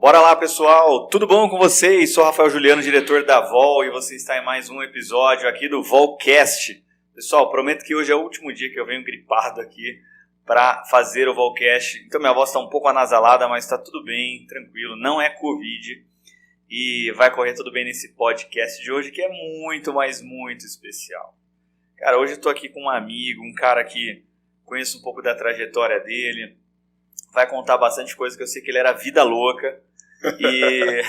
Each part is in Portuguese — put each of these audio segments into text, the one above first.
Bora lá, pessoal! Tudo bom com vocês? Sou Rafael Juliano, diretor da Vol, e você está em mais um episódio aqui do Volcast. Pessoal, prometo que hoje é o último dia que eu venho gripado aqui para fazer o Volcast. Então minha voz está um pouco anasalada, mas está tudo bem, tranquilo, não é Covid. E vai correr tudo bem nesse podcast de hoje, que é muito, mas muito especial. Cara, hoje eu estou aqui com um amigo, um cara que conheço um pouco da trajetória dele. Vai contar bastante coisa, que eu sei que ele era vida louca. E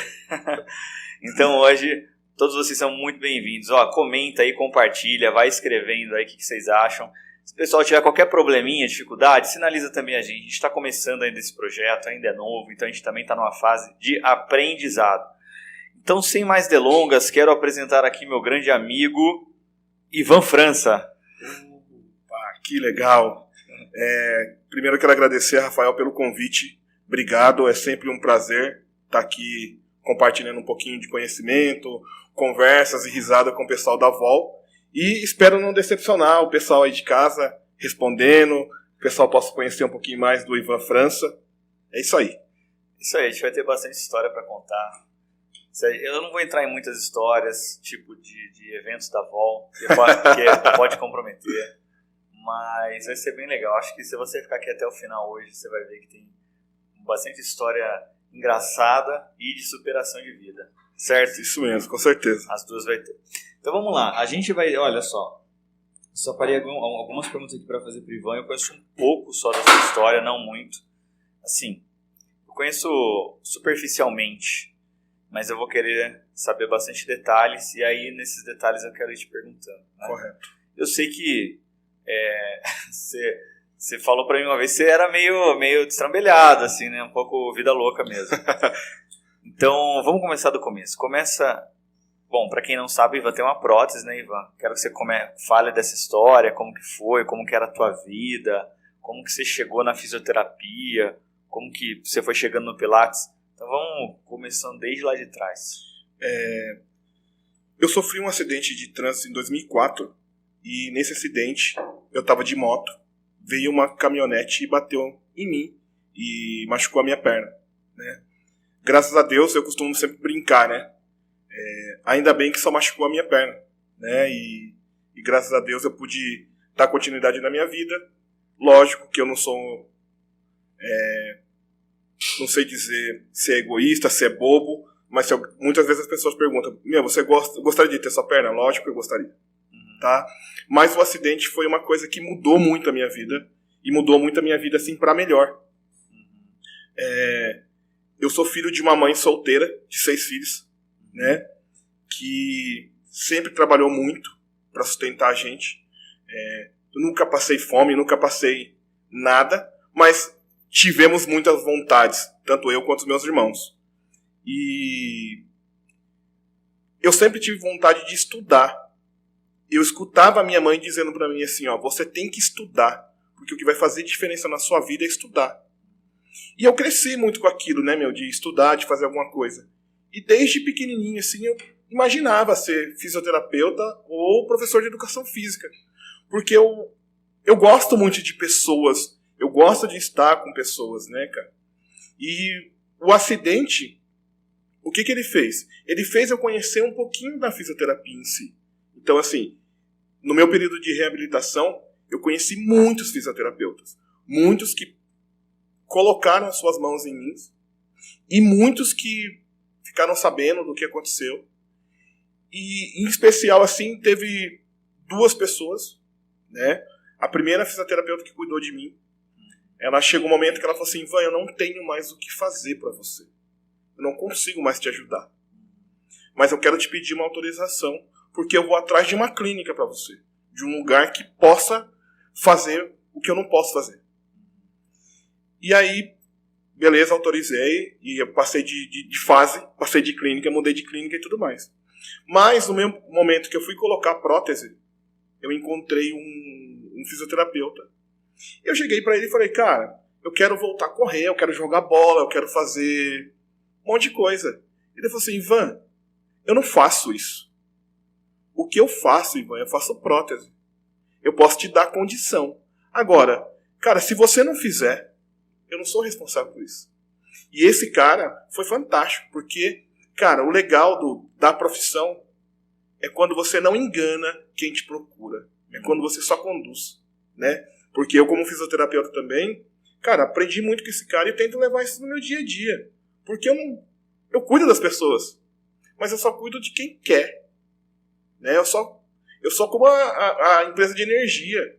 então hoje todos vocês são muito bem-vindos. Comenta aí, compartilha, vai escrevendo aí o que vocês acham. Se o pessoal tiver qualquer probleminha, dificuldade, sinaliza também a gente. A gente está começando ainda esse projeto, ainda é novo, então a gente também está numa fase de aprendizado. Então, sem mais delongas, quero apresentar aqui meu grande amigo Ivan França. Opa, que legal! Primeiro eu quero agradecer, Rafael, pelo convite. Obrigado, é sempre um prazer estar aqui compartilhando um pouquinho de conhecimento, conversas e risada com o pessoal da Vol. E espero não decepcionar o pessoal aí de casa, respondendo, o pessoal possa conhecer um pouquinho mais do Ivan França. É isso aí. Isso aí, a gente vai ter bastante história para contar. Eu não vou entrar em muitas histórias, tipo de eventos da Vol, que pode comprometer, mas vai ser bem legal. Acho que se você ficar aqui até o final hoje, você vai ver que tem bastante história engraçada e de superação de vida, certo? Isso mesmo, com certeza. As duas vai ter. Então vamos lá, a gente vai, olha só, parei algumas perguntas aqui para fazer pro Ivan. Eu conheço um pouco só da sua história, não muito. Assim, eu conheço superficialmente, mas eu vou querer saber bastante detalhes, e aí nesses detalhes eu quero ir te perguntando, né? Correto. Eu sei que você falou pra mim uma vez que você era meio destrambelhado, assim, né? Um pouco vida louca mesmo. Então, vamos começar do começo. Bom, pra quem não sabe, Ivan tem uma prótese, né, Ivan? Quero que você fale dessa história, como que foi, como que era a tua vida, como que você chegou na fisioterapia, como que você foi chegando no Pilates. Então, vamos começando desde lá de trás. Eu sofri um acidente de trânsito em 2004, e nesse acidente eu estava de moto. Veio uma caminhonete e bateu em mim e machucou a minha perna, né? Graças a Deus, eu costumo sempre brincar, né? Ainda bem que só machucou a minha perna, né? E graças a Deus eu pude dar continuidade na minha vida. Lógico que eu não sou... não sei dizer se é egoísta, se é bobo, mas muitas vezes as pessoas perguntam: você gostaria de ter sua perna? Lógico que eu gostaria. Tá? Mas o acidente foi uma coisa que mudou muito a minha vida, e mudou muito a minha vida assim para melhor. Eu sou filho de uma mãe solteira de 6 filhos, né, que sempre trabalhou muito para sustentar a gente. Eu nunca passei fome, nunca passei nada, mas tivemos muitas vontades, tanto eu quanto os meus irmãos. E eu sempre tive vontade de estudar. Eu escutava a minha mãe dizendo pra mim assim, você tem que estudar, porque o que vai fazer diferença na sua vida é estudar. E eu cresci muito com aquilo, né, de estudar, de fazer alguma coisa. E desde pequenininho, assim, eu imaginava ser fisioterapeuta ou professor de educação física. Porque eu gosto muito de pessoas, eu gosto de estar com pessoas, né, cara? E o acidente, o que ele fez? Ele fez eu conhecer um pouquinho da fisioterapia em si. Então, assim, no meu período de reabilitação, eu conheci muitos fisioterapeutas. Muitos que colocaram as suas mãos em mim. E muitos que ficaram sabendo do que aconteceu. E, em especial, assim, teve 2 pessoas, né? A primeira fisioterapeuta que cuidou de mim, ela chegou um momento que ela falou assim: Ivan, eu não tenho mais o que fazer para você. Eu não consigo mais te ajudar. Mas eu quero te pedir uma autorização, porque eu vou atrás de uma clínica para você, de um lugar que possa fazer o que eu não posso fazer. E aí, beleza, autorizei, e eu passei de fase, passei de clínica, mudei de clínica e tudo mais. Mas no mesmo momento que eu fui colocar a prótese, eu encontrei um fisioterapeuta. Eu cheguei para ele e falei: cara, eu quero voltar a correr, eu quero jogar bola, eu quero fazer um monte de coisa. Ele falou assim: Ivan, eu não faço isso. O que eu faço, Ivan? Eu faço prótese. Eu posso te dar condição. Agora, cara, se você não fizer, eu não sou responsável por isso. E esse cara foi fantástico, porque, cara, o legal da profissão é quando você não engana quem te procura. É quando você só conduz, né? Porque eu, como fisioterapeuta também, cara, aprendi muito com esse cara e tento levar isso no meu dia a dia. Porque eu cuido das pessoas, mas eu só cuido de quem quer. Né? Eu sou como a empresa de energia.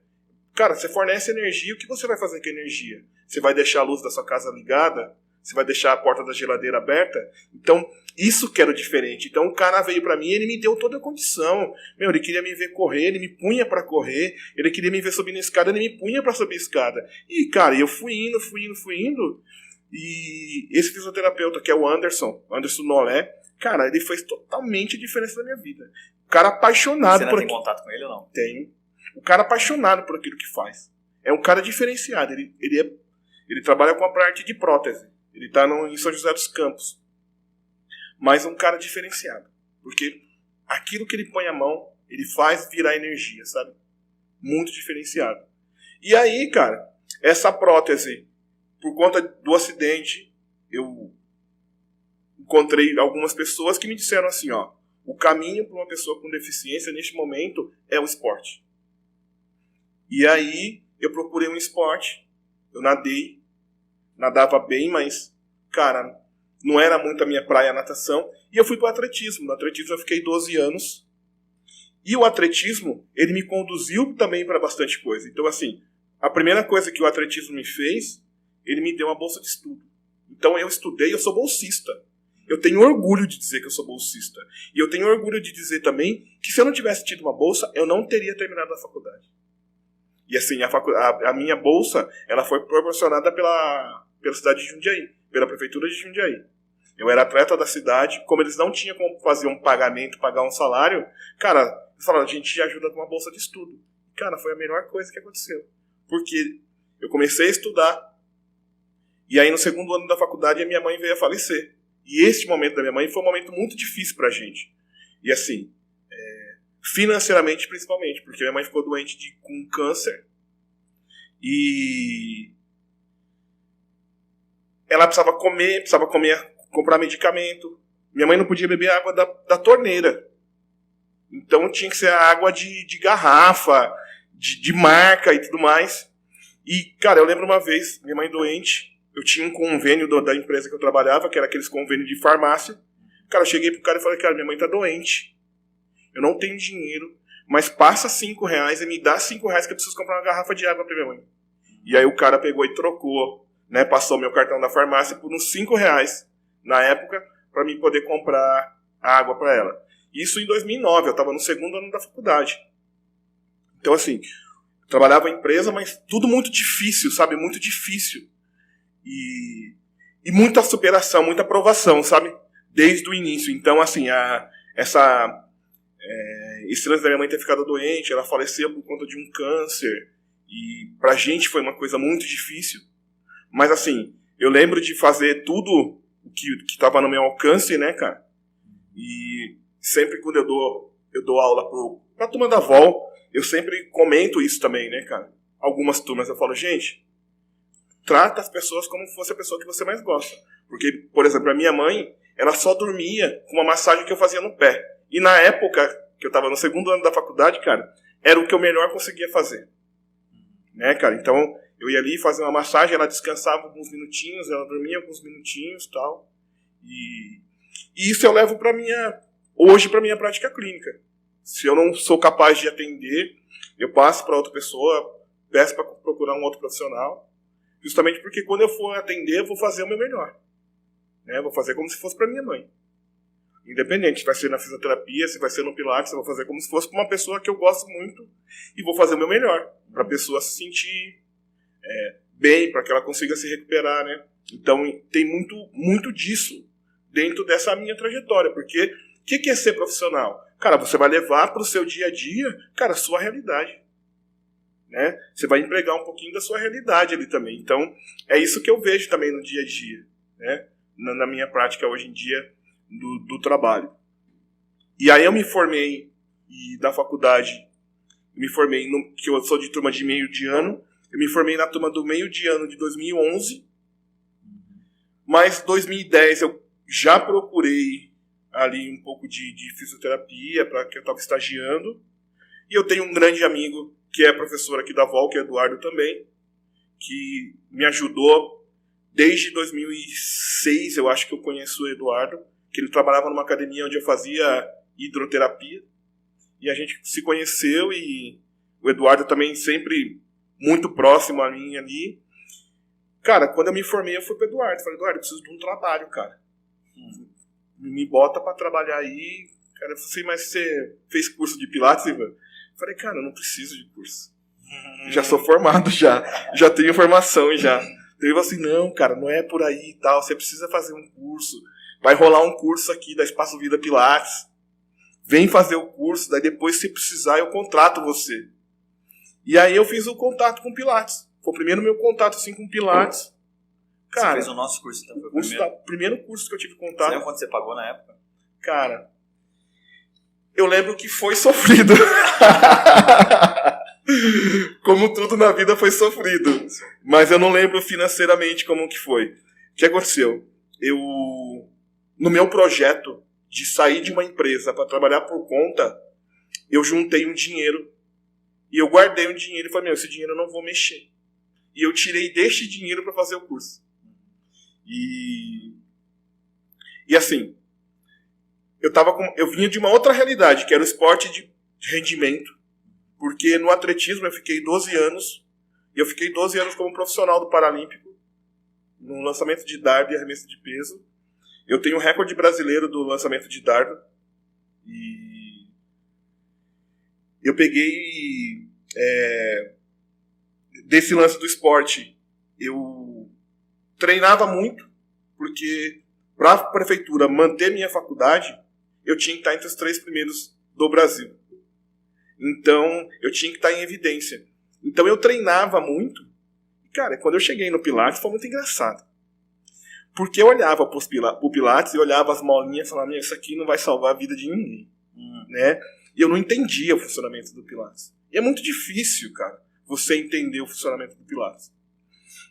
Cara, você fornece energia, o que você vai fazer com a energia? Você vai deixar a luz da sua casa ligada? Você vai deixar a porta da geladeira aberta? Então, isso que era o diferente. Então, o cara veio pra mim e ele me deu toda a condição. Ele queria me ver correr, ele me punha pra correr. Ele queria me ver subir na escada, ele me punha pra subir a escada. E, cara, eu fui indo. E esse fisioterapeuta, que é o Anderson Nolé, cara, ele fez totalmente diferença na minha vida. O cara apaixonado por... Você ainda tem contato com ele ou não? Tenho. O cara apaixonado por aquilo que faz. É um cara diferenciado. Ele trabalha com a parte de prótese. Ele está em São José dos Campos. Mas um cara diferenciado. Porque aquilo que ele põe a mão, ele faz virar energia, sabe? Muito diferenciado. E aí, cara, essa prótese, por conta do acidente, eu encontrei algumas pessoas que me disseram assim, ó, o caminho para uma pessoa com deficiência neste momento é o esporte. E aí eu procurei um esporte, eu nadava bem, mas, cara, não era muito a minha praia a natação, e eu fui para o atletismo. No atletismo eu fiquei 12 anos, e o atletismo, ele me conduziu também para bastante coisa. Então, assim, a primeira coisa que o atletismo me fez, ele me deu uma bolsa de estudo. Então eu estudei, eu sou bolsista. Eu tenho orgulho de dizer que eu sou bolsista. E eu tenho orgulho de dizer também que se eu não tivesse tido uma bolsa, eu não teria terminado a faculdade. E assim, a minha bolsa, ela foi proporcionada pela cidade de Jundiaí, pela prefeitura de Jundiaí. Eu era atleta da cidade, como eles não tinham como fazer um pagamento, pagar um salário, cara, eles falaram, a gente te ajuda com uma bolsa de estudo. Cara, foi a melhor coisa que aconteceu. Porque eu comecei a estudar, e aí no segundo ano da faculdade a minha mãe veio a falecer. E este momento da minha mãe foi um momento muito difícil pra gente. E assim, financeiramente principalmente, porque minha mãe ficou doente com câncer e ela precisava comer, comprar medicamento. Minha mãe não podia beber água da torneira, então tinha que ser água de garrafa, de marca e tudo mais. E, cara, eu lembro uma vez, minha mãe doente, eu tinha um convênio da empresa que eu trabalhava, que era aqueles convênios de farmácia. Cara, eu cheguei pro cara e falei, cara, minha mãe tá doente, eu não tenho dinheiro, mas passa R$5 e me dá R$5 que eu preciso comprar uma garrafa de água pra minha mãe. E aí o cara pegou e trocou, né, passou meu cartão da farmácia por uns R$5 na época, pra mim poder comprar água pra ela. Isso em 2009, eu tava no segundo ano da faculdade. Então assim, eu trabalhava em empresa, mas tudo muito difícil, sabe, muito difícil. E muita superação, muita aprovação, sabe, desde o início. Então assim, esse lance da minha mãe ter ficado doente, ela faleceu por conta de um câncer, e pra gente foi uma coisa muito difícil, mas assim, eu lembro de fazer tudo o que estava no meu alcance, né, cara, e sempre quando eu dou aula pra turma da VOL, eu sempre comento isso também, né, cara, algumas turmas eu falo, gente, trata as pessoas como se fosse a pessoa que você mais gosta, porque, por exemplo, a minha mãe, ela só dormia com uma massagem que eu fazia no pé. E na época, que eu tava no segundo ano da faculdade, cara, era o que eu melhor conseguia fazer. Né, cara? Então, eu ia ali fazer uma massagem, ela descansava alguns minutinhos, ela dormia alguns minutinhos e tal. E isso eu levo hoje pra minha prática clínica. Se eu não sou capaz de atender, eu passo para outra pessoa, peço para procurar um outro profissional. Justamente porque quando eu for atender, eu vou fazer o meu melhor. Né? Vou fazer como se fosse pra minha mãe. Independente, se vai ser na fisioterapia, se vai ser no pilates, eu vou fazer como se fosse com uma pessoa que eu gosto muito e vou fazer o meu melhor, para a pessoa se sentir bem, para que ela consiga se recuperar, né? Então tem muito disso dentro dessa minha trajetória, porque o que é ser profissional? Cara, você vai levar para o seu dia a dia, cara, a sua realidade. Né? Você vai empregar um pouquinho da sua realidade ali também. Então, é isso que eu vejo também no dia a dia, né? Na minha prática hoje em dia do trabalho. E aí eu me formei da faculdade, que eu sou de turma de meio de ano, eu me formei na turma do meio de ano de 2011, Mas em 2010 eu já procurei ali um pouco de fisioterapia, para que eu estava estagiando. E eu tenho um grande amigo, que é professor aqui da VOL, que é Eduardo também, que me ajudou desde 2006, eu acho que eu conheço o Eduardo, que ele trabalhava numa academia onde eu fazia hidroterapia. E a gente se conheceu e o Eduardo também sempre muito próximo a mim ali. Cara, quando eu me formei, eu fui pro Eduardo. Falei, Eduardo, eu preciso de um trabalho, cara. Me bota pra trabalhar aí. Cara, eu falei, mas você fez curso de Pilates, Ivan? Falei, cara, eu não preciso de curso. Já sou formado, já tenho formação já. Então ele falou assim, não, cara, não é por aí e tal. Você precisa fazer um curso. Vai rolar um curso aqui da Espaço Vida Pilates. Vem fazer o curso, daí depois, se precisar, eu contrato você. E aí eu fiz o contato com Pilates. Foi o primeiro meu contato assim com Pilates. Cara, você fez o nosso curso então? Foi o primeiro curso que eu tive contato. Você lembra quanto você pagou na época? Cara, eu lembro que foi sofrido. Como tudo na vida foi sofrido. Mas eu não lembro financeiramente como que foi. O que aconteceu? No meu projeto de sair de uma empresa para trabalhar por conta, eu juntei um dinheiro. E eu guardei um dinheiro e falei, esse dinheiro eu não vou mexer. E eu tirei deste dinheiro para fazer o curso. E assim, eu vinha de uma outra realidade, que era o esporte de rendimento. Porque no atletismo eu fiquei 12 anos, e eu fiquei 12 anos como profissional do Paralímpico, no lançamento de dardo e arremesso de peso. Eu tenho o recorde brasileiro do lançamento de dardo. E eu peguei... desse lance do esporte, eu treinava muito, porque para a prefeitura manter minha faculdade, eu tinha que estar entre os 3 primeiros do Brasil. Então, eu tinha que estar em evidência. Então, eu treinava muito. E, cara, quando eu cheguei no Pilates, foi muito engraçado. Porque eu olhava pro Pilates e olhava as molinhas e falava, isso aqui não vai salvar a vida de ninguém. Né? E eu não entendia o funcionamento do Pilates. E é muito difícil, cara, você entender o funcionamento do Pilates.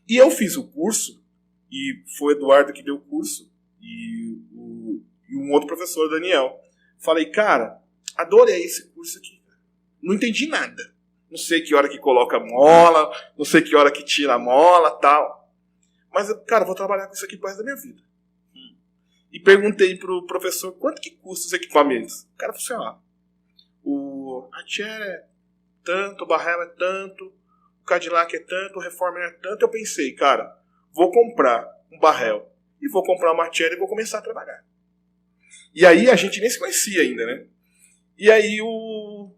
E eu fiz o curso, e foi o Eduardo que deu o curso, e um outro professor, o Daniel. Falei, cara, adorei esse curso aqui. Não entendi nada. Não sei que hora que coloca a mola, não sei que hora que tira a mola, tal. Mas, cara, vou trabalhar com isso aqui pro resto da minha vida. E perguntei pro professor, quanto que custa os equipamentos? O cara falou assim, a chair é tanto, o barrel é tanto, o Cadillac é tanto, o Reformer é tanto. Eu pensei, cara, vou comprar um barrel e vou comprar uma chair e vou começar a trabalhar. E aí a gente nem se conhecia ainda, né? E aí o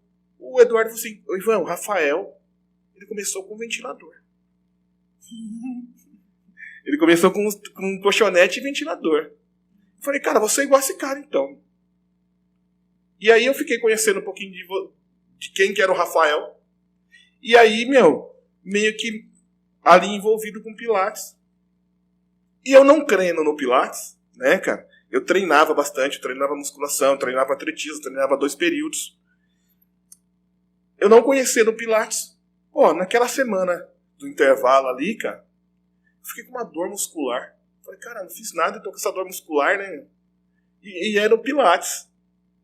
Eduardo falou assim, Ivan, o Rafael, ele começou com um ventilador. Ele começou com um colchonete e ventilador. Eu falei, cara, você é igual esse cara, então. E aí eu fiquei conhecendo um pouquinho de quem que era o Rafael. E aí, meio que ali envolvido com Pilates. E eu não crendo no Pilates, né, cara? Eu treinava bastante, eu treinava musculação, eu treinava atletismo, eu treinava 2 períodos. Eu não conhecia no Pilates. Naquela semana do intervalo ali, cara, eu fiquei com uma dor muscular. Falei, cara, não fiz nada, eu tô com essa dor muscular, né? E era o Pilates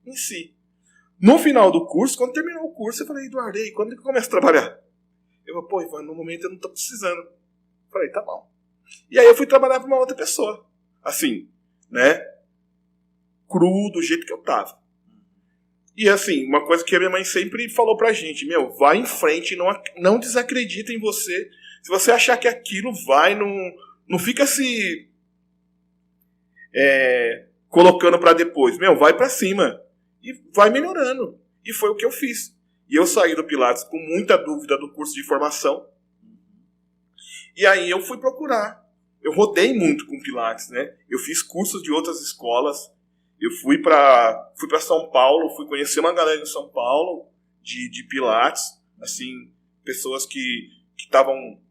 em si. No final do curso, quando terminou o curso, eu falei, Eduardo, e quando que eu começo a trabalhar? Eu falei, no momento eu não tô precisando. Eu falei, tá bom. E aí eu fui trabalhar pra uma outra pessoa. Assim, né? Cru, do jeito que eu tava. E assim, uma coisa que a minha mãe sempre falou pra gente, vai em frente, não desacredita em você. Se você achar que aquilo vai, não fica se colocando pra depois. Vai pra cima. E vai melhorando. E foi o que eu fiz. E eu saí do Pilates com muita dúvida do curso de formação. E aí eu fui procurar. Eu rodei muito com Pilates, né? Eu fiz cursos de outras escolas. Eu fui para São Paulo, fui conhecer uma galera em São Paulo de Pilates. Assim, pessoas que estavam,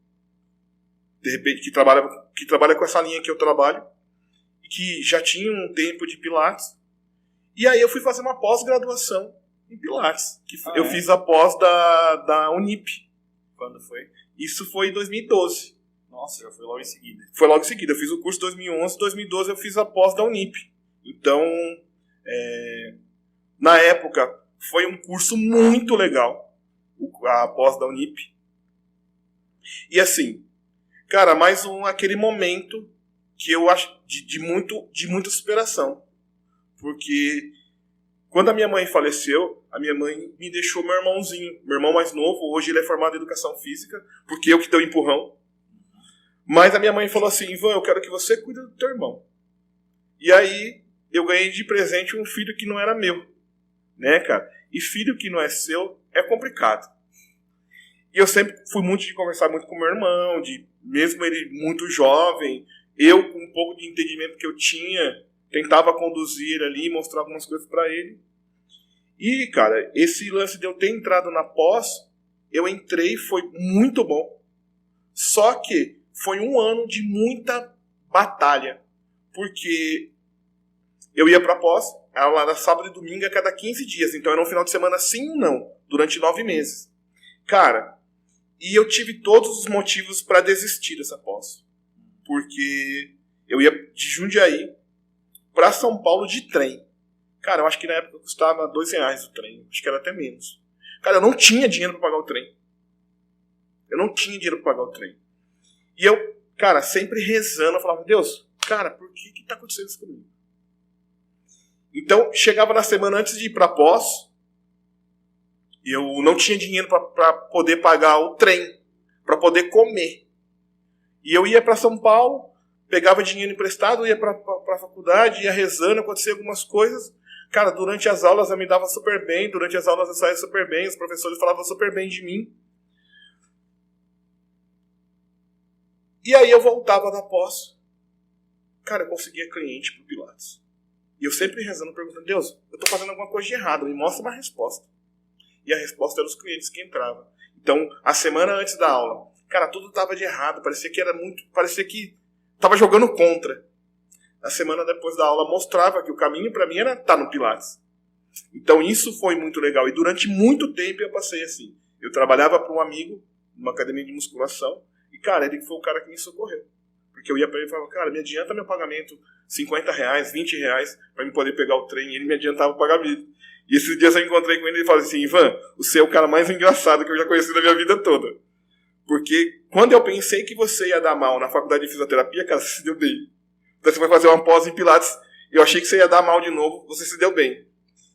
de repente, que trabalham com essa linha que eu trabalho. E que já tinham um tempo de Pilates. E aí eu fui fazer uma pós-graduação em Pilates. Eu fiz a pós da Unip. Quando foi? Isso foi em 2012. Nossa, já foi logo em seguida. Foi logo em seguida. Eu fiz o curso em 2011, 2012 eu fiz a pós da Unip. Então, na época, foi um curso muito legal, a pós da Unip. E assim, cara, aquele momento que eu acho de muita superação. Porque quando a minha mãe faleceu, a minha mãe me deixou meu irmãozinho, meu irmão mais novo. Hoje ele é formado em educação física, porque eu que dei o empurrão. Mas a minha mãe falou assim: Ivan, eu quero que você cuide do teu irmão. E aí eu ganhei de presente um filho que não era meu, né, cara? E filho que não é seu é complicado. E eu sempre fui muito de conversar muito com meu irmão, mesmo ele muito jovem, eu com um pouco de entendimento que eu tinha, tentava conduzir ali, mostrar algumas coisas pra ele. E, cara, esse lance de eu ter entrado na pós, eu entrei, foi muito bom. Só que foi um ano de muita batalha, porque eu ia pra pós, ela era sábado e domingo a cada 15 dias, então era um final de semana sim ou não, durante 9 meses. Cara, e eu tive todos os motivos pra desistir dessa pós, porque eu ia de Jundiaí pra São Paulo de trem. Cara, eu acho que na época custava R$2 o trem, acho que era até menos. Cara, eu não tinha dinheiro pra pagar o trem. E eu, cara, sempre rezando, eu falava: Deus, cara, por que tá acontecendo isso comigo? Então, chegava na semana antes de ir pra pós, eu não tinha dinheiro pra poder pagar o trem, pra poder comer. E eu ia pra São Paulo, pegava dinheiro emprestado, ia pra faculdade, ia rezando, acontecia algumas coisas. Cara, durante as aulas eu me dava super bem, durante as aulas eu saía super bem, os professores falavam super bem de mim. E aí eu voltava da pós. Cara, eu conseguia cliente pro Pilates. E eu sempre rezando, perguntando: Deus, eu tô fazendo alguma coisa de errado, me mostra uma resposta. E a resposta era os clientes que entravam. Então, a semana antes da aula, cara, tudo tava de errado, parecia que tava jogando contra. A semana depois da aula mostrava que o caminho pra mim era estar no Pilates. Então isso foi muito legal. E durante muito tempo eu passei assim. Eu trabalhava para um amigo, numa academia de musculação, e, cara, ele foi o cara que me socorreu. Porque eu ia pra ele e falava: cara, me adianta meu pagamento R$50, R$20, pra eu poder pegar o trem. E ele me adiantava o pagamento. E esses dias eu encontrei com ele e ele falou assim: Ivan, você é o cara mais engraçado que eu já conheci na minha vida toda. Porque quando eu pensei que você ia dar mal na faculdade de fisioterapia, cara, você se deu bem. Então você vai fazer uma pós em Pilates, eu achei que você ia dar mal de novo, você se deu bem.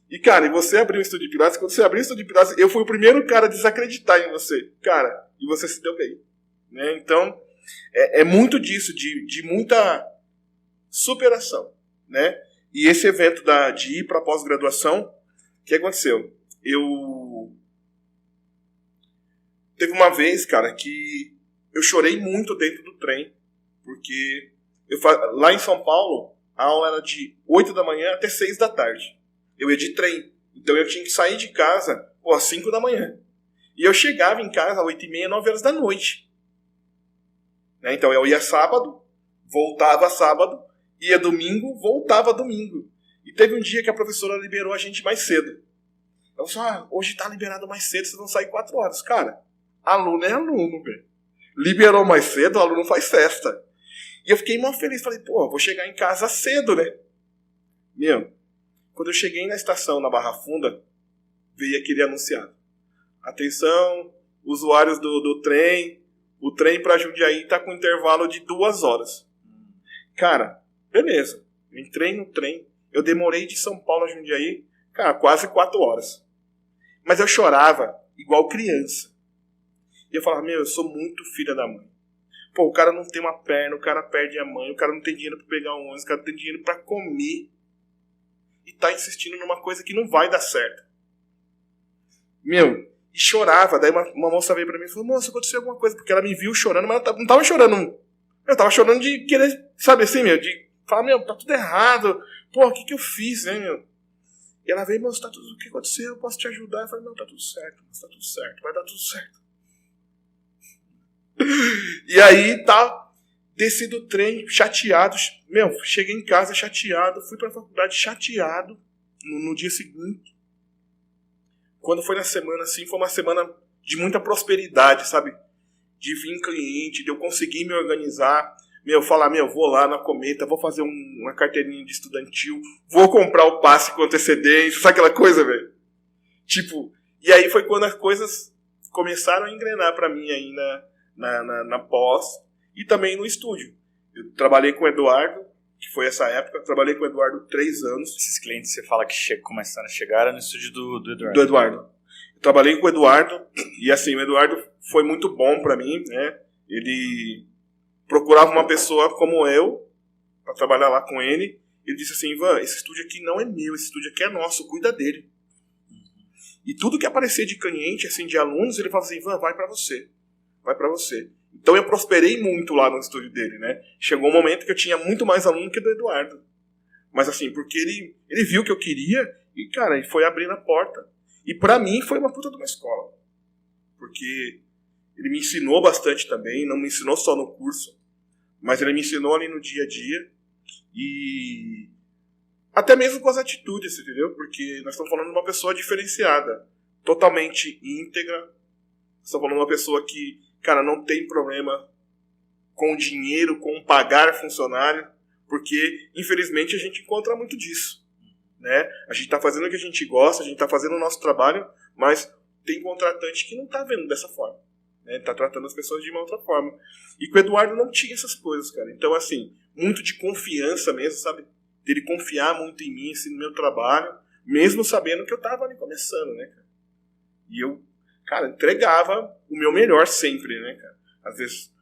E, cara, e você abriu um estúdio de Pilates, quando você abriu um estúdio de Pilates, eu fui o primeiro cara a desacreditar em você. Cara, e você se deu bem. Né? Então, é muito disso, de muita superação. Né? E esse evento de ir para a pós-graduação, o que aconteceu? Teve uma vez, cara, que eu chorei muito dentro do trem, porque lá em São Paulo, a aula era de 8 da manhã até 6 da tarde. Eu ia de trem, então eu tinha que sair de casa às 5 da manhã. E eu chegava em casa às 8h30, 9 horas da noite. Né? Então eu ia sábado, voltava sábado, ia domingo, voltava domingo. E teve um dia que a professora liberou a gente mais cedo. Ela falou: hoje tá liberado mais cedo, vocês vão sair 4 horas. Cara, aluno é aluno, velho. Liberou mais cedo, o aluno faz festa. E eu fiquei mó feliz, falei: vou chegar em casa cedo, né? Quando eu cheguei na estação, na Barra Funda, veio aquele anunciado: atenção, usuários do trem, o trem pra Jundiaí tá com intervalo de 2 horas. Cara, beleza. Eu entrei no trem, eu demorei de São Paulo a Jundiaí, cara, quase 4 horas. Mas eu chorava igual criança. E eu falava: eu sou muito filha da mãe. Pô, o cara não tem uma perna, o cara perde a mãe, o cara não tem dinheiro pra pegar um ônibus, o cara não tem dinheiro pra comer. E tá insistindo numa coisa que não vai dar certo. E chorava. Daí uma moça veio pra mim e falou: moça, aconteceu alguma coisa. Porque ela me viu chorando, mas ela não tava chorando. Eu tava chorando de querer, sabe assim, de falar: tá tudo errado. Pô, o que eu fiz, né, E ela veio: moça, tá tudo, o que aconteceu? Eu posso te ajudar? Eu falei: não, tá tudo certo, moça, tá tudo certo, vai dar tudo certo. E aí, desci do trem, chateado. Cheguei em casa chateado, fui pra faculdade chateado no dia seguinte. Quando foi na semana, assim, foi uma semana de muita prosperidade, sabe? de vir cliente, de eu conseguir me organizar, falar, vou lá na Cometa, vou fazer uma carteirinha de estudantil, vou comprar o passe com antecedência, sabe aquela coisa, velho? Tipo, e aí foi quando as coisas começaram a engrenar pra mim aí na pós e também no estúdio. Eu trabalhei com o Eduardo, que foi essa época, trabalhei com o Eduardo 3 anos. Esses clientes você fala que começaram a chegar no estúdio do Eduardo. Do Eduardo. Eu trabalhei com o Eduardo e assim, o Eduardo foi muito bom pra mim, né? Ele procurava uma pessoa como eu pra trabalhar lá com ele. Ele disse assim, Ivan, esse estúdio aqui não é meu, esse estúdio aqui é nosso, cuida dele. E tudo que aparecer de cliente, assim, de alunos, ele falava assim, Ivan, vai pra você. Vai pra você. Então eu prosperei muito lá no estúdio dele, né? Chegou um momento que eu tinha muito mais aluno que do Eduardo. Mas assim, porque ele viu o que eu queria e, cara, ele foi abrindo a porta. E pra mim foi uma puta de uma escola. Porque ele me ensinou bastante também, não me ensinou só no curso, mas ele me ensinou ali no dia a dia. E até mesmo com as atitudes, entendeu? Porque nós estamos falando de uma pessoa diferenciada, totalmente íntegra. Nós estamos falando de uma pessoa que, cara, não tem problema com dinheiro, com pagar funcionário, porque, infelizmente, a gente encontra muito disso, né? A gente está fazendo o que a gente gosta, a gente está fazendo o nosso trabalho, mas tem contratante que não está vendo dessa forma, né? Está tratando as pessoas de uma outra forma. E com o Eduardo não tinha essas coisas, cara. Então, assim, muito de confiança mesmo, sabe? Dele confiar muito em mim, assim, no meu trabalho, mesmo sabendo que eu estava ali começando, né, cara? E eu, cara, entregava o meu melhor sempre, né, cara? Às vezes,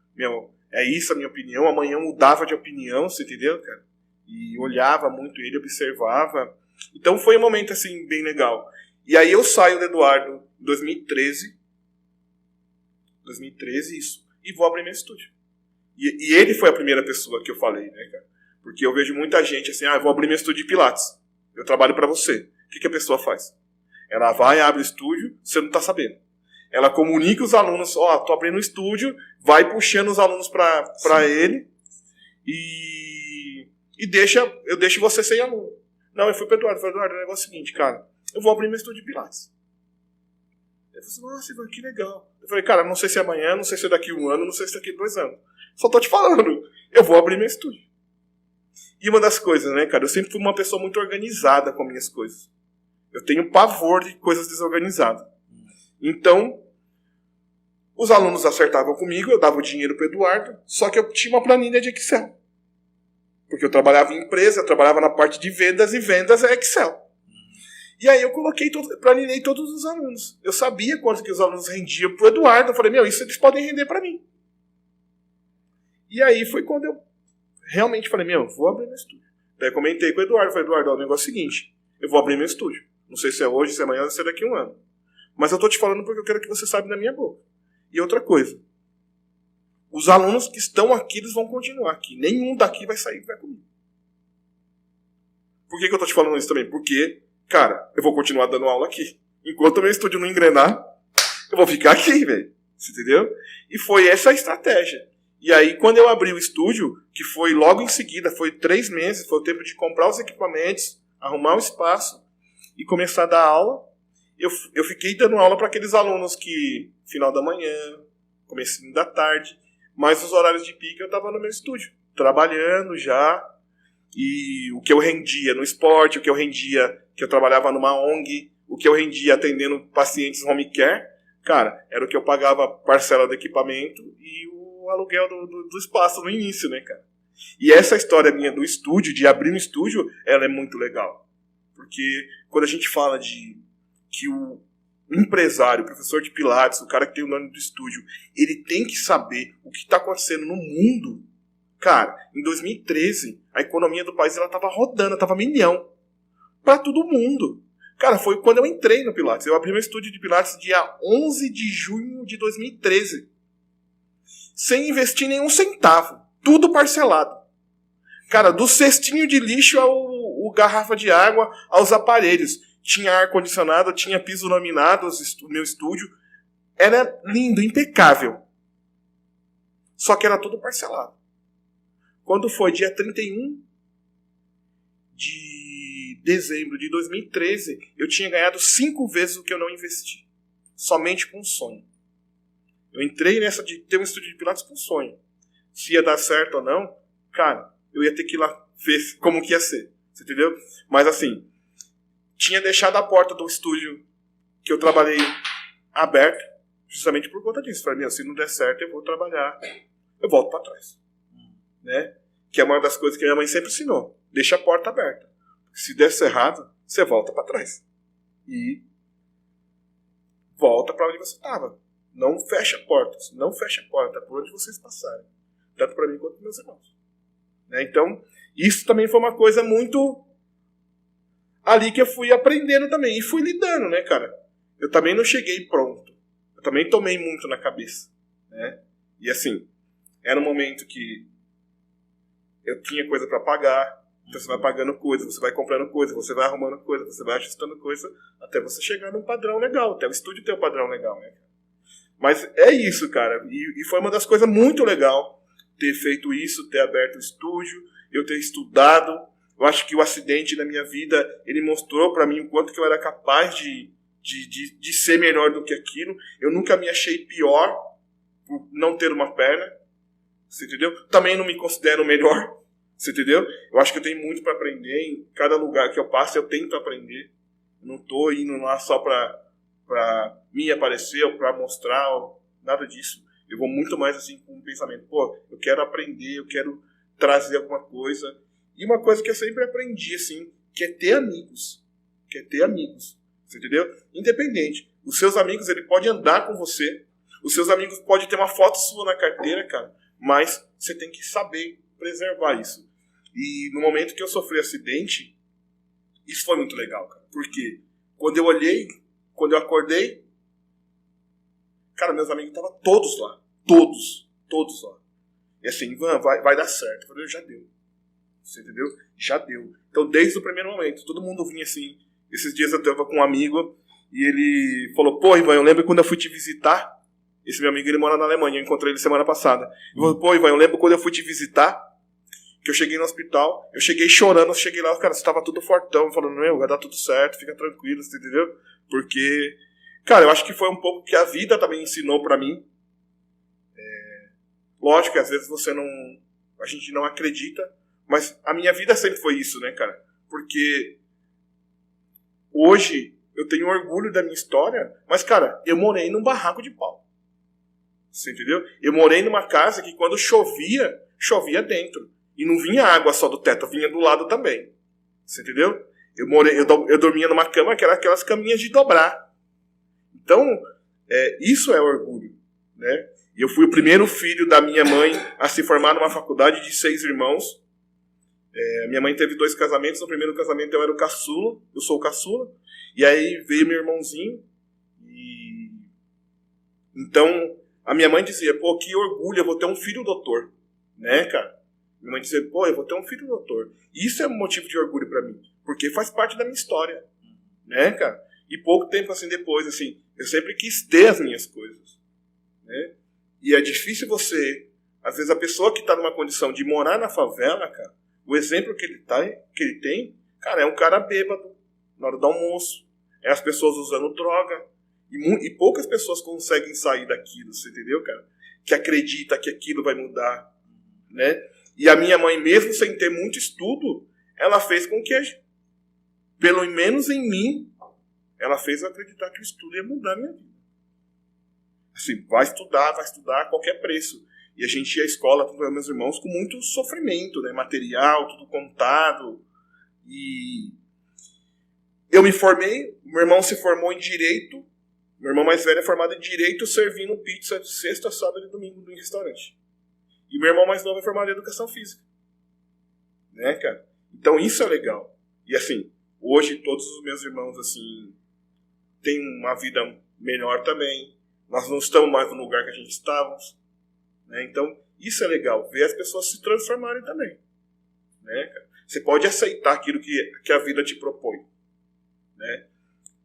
é isso a minha opinião, amanhã eu mudava de opinião, você entendeu, cara? E olhava muito ele, observava. Então foi um momento, assim, bem legal. E aí eu saio do Eduardo em 2013, isso, e vou abrir meu estúdio. E ele foi a primeira pessoa que eu falei, né, cara? Porque eu vejo muita gente assim, eu vou abrir meu estúdio de Pilates. Eu trabalho pra você. O que a pessoa faz? Ela vai, abre o estúdio, você não tá sabendo. Ela comunica os alunos, tô abrindo o estúdio, vai puxando os alunos pra ele e eu deixo você sem aluno. Não, eu fui pro Eduardo, o negócio é o seguinte, cara, eu vou abrir meu estúdio de Pilates. Ele falou assim, nossa, Ivan, que legal. Eu falei, cara, não sei se é amanhã, não sei se é daqui 1 ano, não sei se é daqui 2 anos. Só tô te falando, eu vou abrir meu estúdio. E uma das coisas, né, cara, eu sempre fui uma pessoa muito organizada com minhas coisas. Eu tenho pavor de coisas desorganizadas. Então, os alunos acertavam comigo, eu dava o dinheiro pro Eduardo, só que eu tinha uma planilha de Excel. Porque eu trabalhava em empresa, eu trabalhava na parte de vendas, e vendas é Excel. E aí eu planilhei todos os alunos. Eu sabia quanto que os alunos rendiam pro Eduardo. Eu falei, isso eles podem render para mim. E aí foi quando eu realmente falei, vou abrir meu estúdio. Daí eu comentei com o Eduardo, falei, Eduardo, o negócio é o seguinte, eu vou abrir meu estúdio. Não sei se é hoje, se é amanhã, se é daqui 1 ano. Mas eu tô te falando porque eu quero que você saiba da minha boca. E outra coisa, os alunos que estão aqui, eles vão continuar aqui. Nenhum daqui vai sair e vai comigo. Por que eu tô te falando isso também? Porque, cara, eu vou continuar dando aula aqui. Enquanto o meu estúdio não engrenar, eu vou ficar aqui, velho. Você entendeu? E foi essa a estratégia. E aí, quando eu abri o estúdio, que foi logo em seguida, foi 3 meses, foi o tempo de comprar os equipamentos, arrumar o espaço e começar a dar aula. Eu fiquei dando aula para aqueles alunos que, final da manhã, comecinho da tarde, mas os horários de pico eu estava no meu estúdio, trabalhando já. E o que eu rendia no esporte, o que eu rendia, que eu trabalhava numa ONG, o que eu rendia atendendo pacientes home care, cara, era o que eu pagava parcela do equipamento e o aluguel do espaço no início, né, cara? E essa história minha do estúdio, de abrir um estúdio, ela é muito legal. Porque quando a gente fala de que o empresário, o professor de Pilates, o cara que tem o nome do estúdio, ele tem que saber o que está acontecendo no mundo. Cara, em 2013, a economia do país estava rodando, estava milhão. Para todo mundo. Cara, foi quando eu entrei no Pilates. Eu abri meu estúdio de Pilates dia 11 de junho de 2013. Sem investir nenhum centavo. Tudo parcelado. Cara, do cestinho de lixo ao garrafa de água, aos aparelhos. Tinha ar-condicionado, tinha piso laminado, o meu estúdio. Era lindo, impecável. Só que era tudo parcelado. Quando foi dia 31 de dezembro de 2013, eu tinha ganhado 5 vezes o que eu não investi. Somente com sonho. Eu entrei nessa de ter um estúdio de Pilates com sonho. Se ia dar certo ou não, cara, eu ia ter que ir lá ver como que ia ser. Você entendeu? Mas assim, tinha deixado a porta do estúdio que eu trabalhei aberta, justamente por conta disso. Falei, se não der certo, eu vou trabalhar, eu volto para trás. Né? Que é uma das coisas que a minha mãe sempre ensinou. Deixa a porta aberta. Se der errado, você volta para trás. E volta para onde você estava. Não fecha portas. Não fecha a porta por onde vocês passarem. Tanto para mim quanto para meus irmãos. Né? Então, isso também foi uma coisa muito ali que eu fui aprendendo também. E fui lidando, né, cara? Eu também não cheguei pronto. Eu também tomei muito na cabeça. Né? E assim, era um momento que eu tinha coisa para pagar. Então você vai pagando coisa, você vai comprando coisa, você vai arrumando coisa, você vai ajustando coisa, até você chegar num padrão legal, até o estúdio ter um padrão legal, né? Mas é isso, cara. E foi uma das coisas muito legal ter feito isso, ter aberto o estúdio, eu ter estudado. Eu acho que o acidente na minha vida, ele mostrou pra mim o quanto que eu era capaz de ser melhor do que aquilo. Eu nunca me achei pior por não ter uma perna. Você entendeu? Também não me considero melhor. Você entendeu? Eu acho que eu tenho muito para aprender. Em cada lugar que eu passo, eu tento aprender. Eu não tô indo lá só para me aparecer ou para mostrar, ou nada disso. Eu vou muito mais assim com um pensamento. Pô, eu quero aprender, eu quero trazer alguma coisa. E uma coisa que eu sempre aprendi, assim, que é ter amigos. Que é ter amigos. Você entendeu? Independente. Os seus amigos, ele pode andar com você. Os seus amigos podem ter uma foto sua na carteira, cara. Mas você tem que saber preservar isso. E no momento que eu sofri acidente, isso foi muito legal, cara. Porque quando eu olhei, quando eu acordei, cara, meus amigos estavam todos lá. Todos lá. E assim, Ivan, vai dar certo. Eu falei, já deu. Você entendeu? Já deu. Então, desde o primeiro momento, todo mundo vinha assim. Esses dias eu tava com um amigo e ele falou, pô, Ivan, eu lembro quando eu fui te visitar. Esse meu amigo, ele mora na Alemanha, eu encontrei ele semana passada. Ele falou, pô, Ivan, eu lembro quando eu fui te visitar, que eu cheguei no hospital, eu cheguei chorando, eu cheguei lá, cara, você tava tudo fortão, falando, vai dar tudo certo, fica tranquilo, você entendeu? Porque, cara, eu acho que foi um pouco que a vida também ensinou pra mim. Lógico que às vezes a gente não acredita, mas a minha vida sempre foi isso, né, cara? Porque hoje eu tenho orgulho da minha história, mas, cara, eu morei num barraco de pau. Você entendeu? Eu morei numa casa que quando chovia dentro. E não vinha água só do teto, vinha do lado também. Você entendeu? Eu dormia numa cama que era aquelas caminhas de dobrar. Então, isso é orgulho. Né? E eu fui o primeiro filho da minha mãe a se formar numa faculdade de 6 irmãos. Minha mãe teve 2 casamentos. No primeiro casamento eu era o caçula, eu sou o caçula. E aí veio meu irmãozinho. Então, a minha mãe dizia, pô, que orgulho, eu vou ter um filho doutor. Né, cara? Minha mãe dizia, pô, eu vou ter um filho doutor. Isso é um motivo de orgulho pra mim. Porque faz parte da minha história. Né, cara? E pouco tempo assim depois, assim, eu sempre quis ter as minhas coisas. Né? E é difícil você... Às vezes a pessoa que tá numa condição de morar na favela, cara, o exemplo que ele tem, cara, é um cara bêbado na hora do almoço. É as pessoas usando droga. E poucas pessoas conseguem sair daquilo, você entendeu, cara? Que acredita que aquilo vai mudar, né? E a minha mãe, mesmo sem ter muito estudo, ela fez com que, pelo menos em mim, ela fez eu acreditar que o estudo ia mudar a minha vida. Assim, vai estudar a qualquer preço. E a gente ia à escola, com meus irmãos, com muito sofrimento, né? Material, tudo contado. E eu me formei, meu irmão se formou em Direito. Meu irmão mais velho é formado em Direito, servindo pizza de sexta, sábado e domingo em restaurante. E meu irmão mais novo é formado em Educação Física. Né, cara? Então isso é legal. E assim, hoje todos os meus irmãos, assim, têm uma vida melhor também. Nós não estamos mais no lugar que a gente estávamos. Né? Então, isso é legal. Ver as pessoas se transformarem também. Né, cara? Você pode aceitar aquilo que a vida te propõe. Né?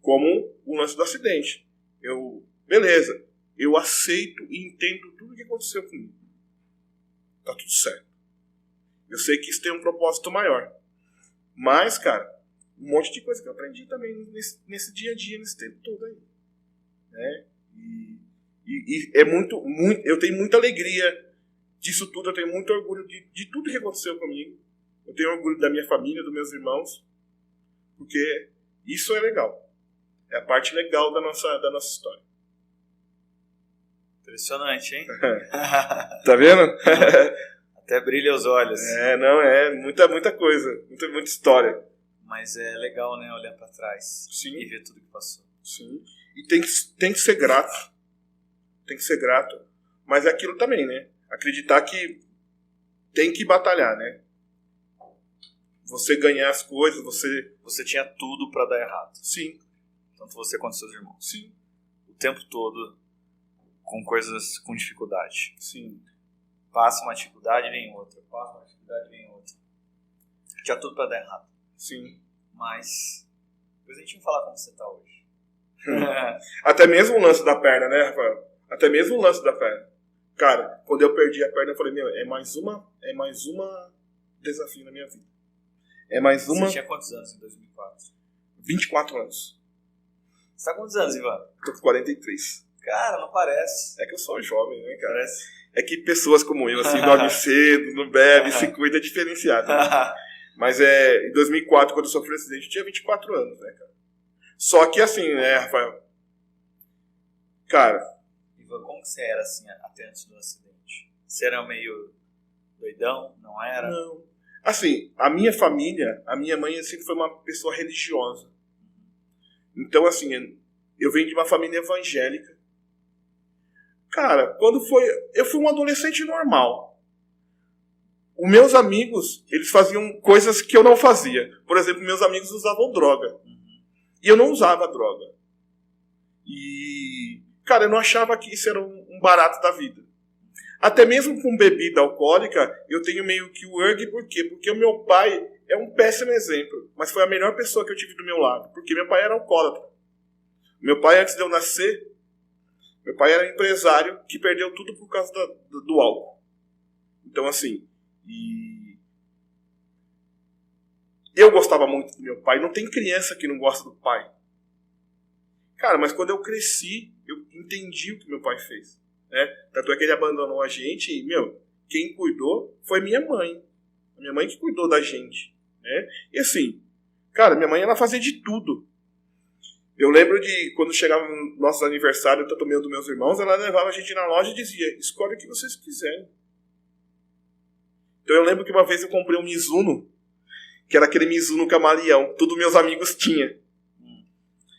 Como o lance do acidente. Beleza, eu aceito e entendo tudo o que aconteceu comigo. Tá tudo certo. Eu sei que isso tem um propósito maior. Mas, cara, um monte de coisa que eu aprendi também nesse dia a dia, nesse tempo todo aí. Né? E é muito, eu tenho muita alegria disso tudo, eu tenho muito orgulho de tudo que aconteceu comigo. Eu tenho orgulho da minha família, dos meus irmãos, porque isso é legal. É a parte legal da nossa história. Impressionante, hein? Tá vendo? Até brilha os olhos. Muita coisa, muita história. Mas é legal, né, olhar pra trás. Sim. E ver tudo que passou. Sim. E tem que ser grato. Tem que ser grato. Mas é aquilo também, né? Acreditar que tem que batalhar, né? Você ganhar as coisas, Você tinha tudo pra dar errado. Sim. Tanto você quanto seus irmãos. Sim. O tempo todo com coisas com dificuldade. Sim. Passa uma dificuldade, vem outra. Passa uma dificuldade, vem outra. Tinha tudo pra dar errado. Sim. Mas depois a gente vai falar como você tá hoje. Até mesmo o lance da perna, né, Rafael? Até mesmo o lance da perna. Cara, quando eu perdi a perna, eu falei, é mais uma desafio na minha vida. É mais uma... Você tinha quantos anos em 2004? 24 anos. Você tá com quantos anos, Ivan? Tô com 43. Cara, não parece. É que eu sou jovem, né, cara? Parece. É que pessoas como eu, assim, dormem cedo, não bebe, se cuida, é diferenciado. Né? Mas em 2004, quando eu sofri o acidente, eu tinha 24 anos, né, cara? Só que assim, né, Rafael? Cara... Ivan, como que você era, assim, até antes do acidente? Você era meio doidão? Não era? Não. Assim, a minha família, a minha mãe sempre foi uma pessoa religiosa. Então, assim, eu venho de uma família evangélica. Cara, eu fui um adolescente normal. Os meus amigos, eles faziam coisas que eu não fazia. Por exemplo, meus amigos usavam droga. E eu não usava droga. E, cara, eu não achava que isso era um barato da vida. Até mesmo com bebida alcoólica, eu tenho meio que o urge, por quê? Porque o meu pai é um péssimo exemplo, mas foi a melhor pessoa que eu tive do meu lado, porque meu pai era alcoólatra. Meu pai, antes de eu nascer, meu pai era empresário que perdeu tudo por causa do álcool. Então, assim, eu gostava muito do meu pai. Não tem criança que não gosta do pai. Cara, mas quando eu cresci, eu entendi o que meu pai fez. Né? Tanto é que ele abandonou a gente e, quem cuidou foi minha mãe. A minha mãe que cuidou da gente. Né? E assim, cara, minha mãe, ela fazia de tudo. Eu lembro de quando chegava no nosso aniversário, tanto meu dos meus irmãos, ela levava a gente na loja e dizia, escolhe o que vocês quiserem. Então eu lembro que uma vez eu comprei um Mizuno, que era aquele Mizuno camaleão, todos meus amigos tinham.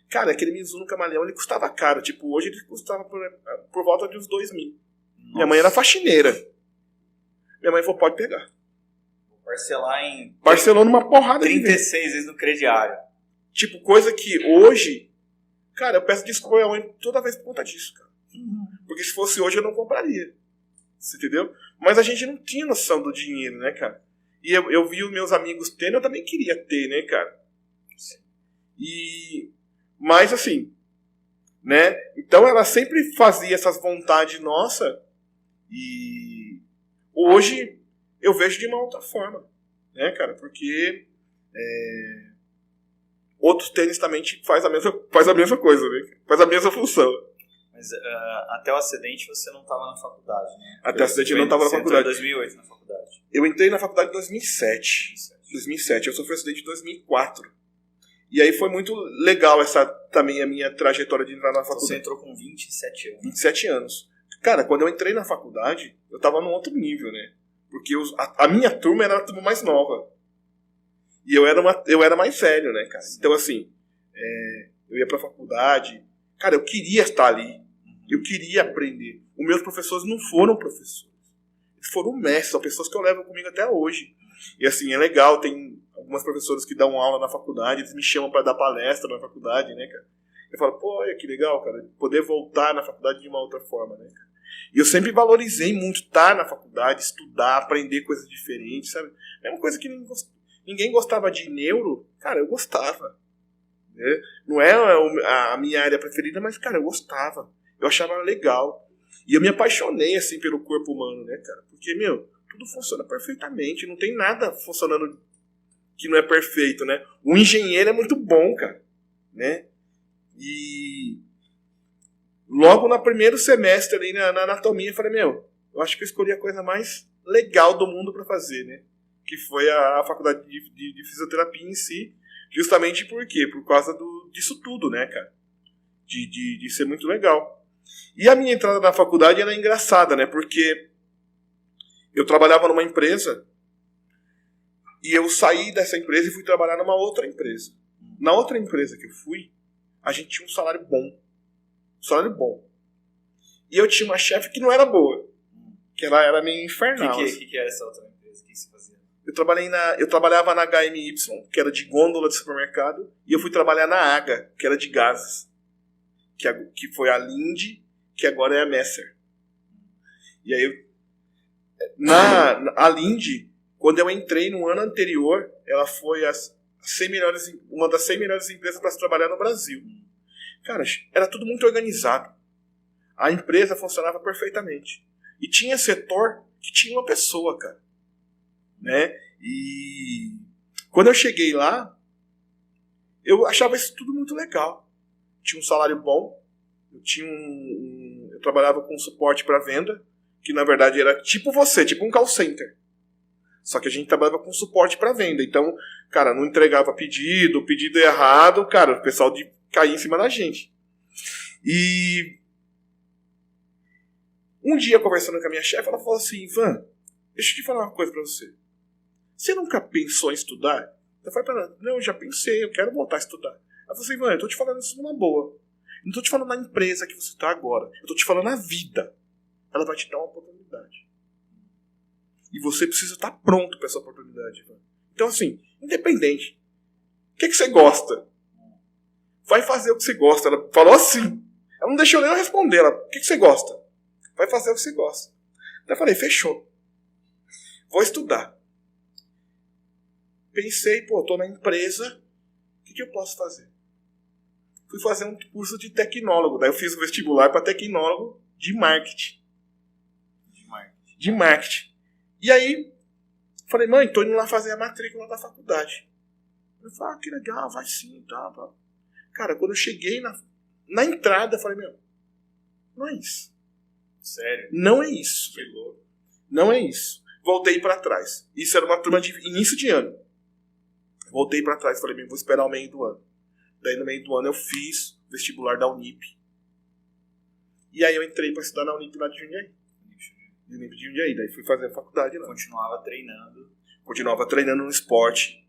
Cara, aquele Mizuno camaleão, ele custava caro. Tipo, hoje ele custava por volta de uns 2.000. Nossa. Minha mãe era faxineira. Minha mãe falou, pode pegar. Vou parcelar em... Parcelou numa porrada 36 vezes no crediário. Tipo, coisa que hoje... Cara, eu peço desculpa à minha mãe toda vez por conta disso, cara. Porque se fosse hoje eu não compraria. Você entendeu? Mas a gente não tinha noção do dinheiro, né, cara? E eu vi os meus amigos tendo, eu também queria ter, né, cara? Mas assim, né? Então ela sempre fazia essas vontades nossas e hoje eu vejo de uma outra forma, né, cara? Porque outros tênis também faz a mesma coisa, né? Faz a mesma função. Mas até o acidente você não estava na faculdade, né? Até o acidente eu não estava na faculdade. Você entrou em 2008 na faculdade. Eu entrei na faculdade em 2007. Eu sofri um acidente em 2004. E aí foi muito legal também a minha trajetória de entrar na faculdade. Você entrou com 27 anos. 27 anos. Cara, quando eu entrei na faculdade, eu tava num outro nível, né? Porque a minha turma era a turma mais nova. E eu era mais velho, né, cara? Sim. Então, assim, eu ia pra faculdade. Cara, eu queria estar ali. Eu queria aprender. Os meus professores não foram professores. Eles foram mestres, são pessoas que eu levo comigo até hoje. E assim, é legal, tem algumas professoras que dão aula na faculdade, eles me chamam para dar palestra na faculdade, né, cara? Eu falo, pô, olha que legal, cara, poder voltar na faculdade de uma outra forma, né, cara? E eu sempre valorizei muito estar na faculdade, estudar, aprender coisas diferentes, sabe? É uma coisa que ninguém gostava de neuro, cara, eu gostava. Né? Não é a minha área preferida, mas, cara, eu gostava. Eu achava legal. E eu me apaixonei, assim, pelo corpo humano, né, cara? Porque, tudo funciona perfeitamente, não tem nada funcionando que não é perfeito, né? O engenheiro é muito bom, cara, né? E logo no primeiro semestre ali na anatomia, eu falei, eu acho que eu escolhi a coisa mais legal do mundo para fazer, né? Que foi a faculdade de fisioterapia em si, justamente por quê? Por causa disso tudo, né, cara? De ser muito legal. E a minha entrada na faculdade era engraçada, né? Porque eu trabalhava numa empresa e eu saí dessa empresa e fui trabalhar numa outra empresa. Na outra empresa que eu fui, a gente tinha um salário bom. E eu tinha uma chefe que não era boa. Que ela era meio infernal. O que era essa outra empresa? O que você fazia? Eu trabalhava na HMY, que era de gôndola de supermercado, e eu fui trabalhar na AGA, que era de gases. Que foi a Linde, que agora é a Messer. E aí, a Linde, quando eu entrei no ano anterior, ela foi uma das 100 melhores empresas para se trabalhar no Brasil. Cara, era tudo muito organizado. A empresa funcionava perfeitamente. E tinha setor que tinha uma pessoa, cara. Né? E quando eu cheguei lá, eu achava isso tudo muito legal. Tinha um salário bom. Eu trabalhava com suporte para venda, que na verdade era tipo um call center. Só que a gente trabalhava com suporte para venda. Então, cara, não entregava pedido errado, cara, o pessoal caía em cima da gente. E um dia, conversando com a minha chefe, ela falou assim, Ivan, deixa eu te falar uma coisa pra você. Você nunca pensou em estudar? Eu falei pra ela, não, eu já pensei, eu quero voltar a estudar. Ela falou assim, Ivan, eu tô te falando isso numa boa. Eu não tô te falando na empresa que você tá agora. Eu tô te falando na vida. Ela vai te dar uma oportunidade. E você precisa estar pronto pra essa oportunidade, Ivan. Então, assim, independente. O que você gosta? Vai fazer o que você gosta. Ela falou assim. Ela não deixou nem eu responder. Ela, o que você gosta? Vai fazer o que você gosta. Daí eu falei, fechou. Vou estudar. Pensei, tô na empresa, o que eu posso fazer? Fui fazer um curso de tecnólogo. Daí eu fiz o vestibular para tecnólogo de marketing. De marketing. E aí, falei, mãe, tô indo lá fazer a matrícula da faculdade. Eu falei, que legal, vai sim, tá. Cara, quando eu cheguei na entrada, eu falei, não é isso. Sério? Não é isso. Que louco. Não é isso. Voltei para trás. Isso era uma turma de início de ano. Voltei para trás. Falei, vou esperar o meio do ano. Daí no meio do ano eu fiz o vestibular da Unip. E aí eu entrei para estudar na Unip lá de Jundiaí. Unip de Jundiaí. Daí fui fazer a faculdade lá. Continuava treinando no esporte.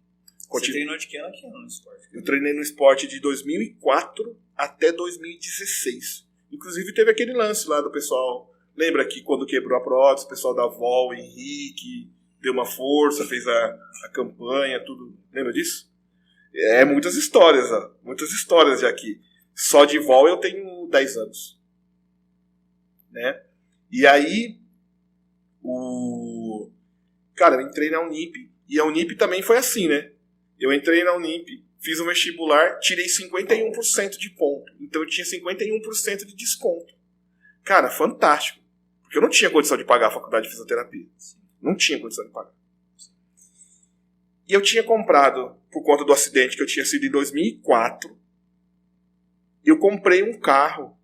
Você treinou de que ano no esporte? Eu treinei no esporte de 2004 até 2016. Inclusive teve aquele lance lá do pessoal. Lembra que quando quebrou a prótese, o pessoal da VOL, Henrique, deu uma força, fez a campanha, tudo. Lembra disso? Muitas histórias, ó. Muitas histórias já aqui. Só de VOL eu tenho 10 anos. Né? E aí, cara, eu entrei na Unip, e a Unip também foi assim, né? Eu entrei na Unip, fiz um vestibular, tirei 51% de ponto. Então eu tinha 51% de desconto. Cara, fantástico. Porque eu não tinha condição de pagar a faculdade de fisioterapia. Não tinha condição de pagar. E eu tinha comprado, por conta do acidente que eu tinha sido em 2004, eu comprei um carro.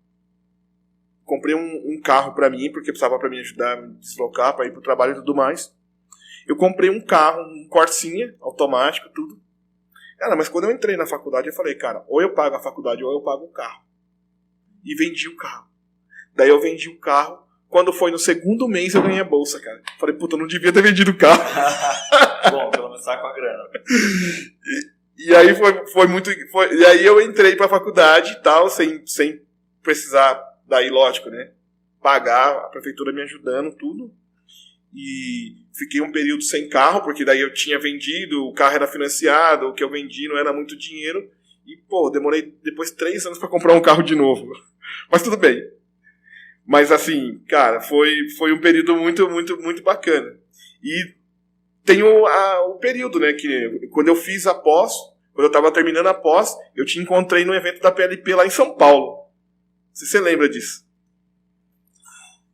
Comprei um carro pra mim, porque precisava pra me ajudar a me deslocar, pra ir pro trabalho e tudo mais. Eu comprei um carro, um Corsinha, automático, tudo. Cara, mas quando eu entrei na faculdade, eu falei, cara, ou eu pago a faculdade ou eu pago o carro. E vendi o carro. Daí eu vendi o carro. Quando foi no segundo mês, eu ganhei a bolsa, cara. Falei, puta, eu não devia ter vendido o carro. Bom, pelo menos tá com a grana. E aí foi muito... E aí eu entrei pra faculdade e tal, sem precisar, daí lógico, né? Pagar, a prefeitura me ajudando, tudo. E fiquei um período sem carro, porque daí eu tinha vendido, o carro era financiado, o que eu vendi não era muito dinheiro. E, demorei depois 3 anos pra comprar um carro de novo. Mas tudo bem. Mas assim, cara, foi um período muito, muito, muito bacana. E tem o período, né, que quando eu fiz a pós, quando eu tava terminando a pós, eu te encontrei no evento da PLP lá em São Paulo. Não sei se você lembra disso.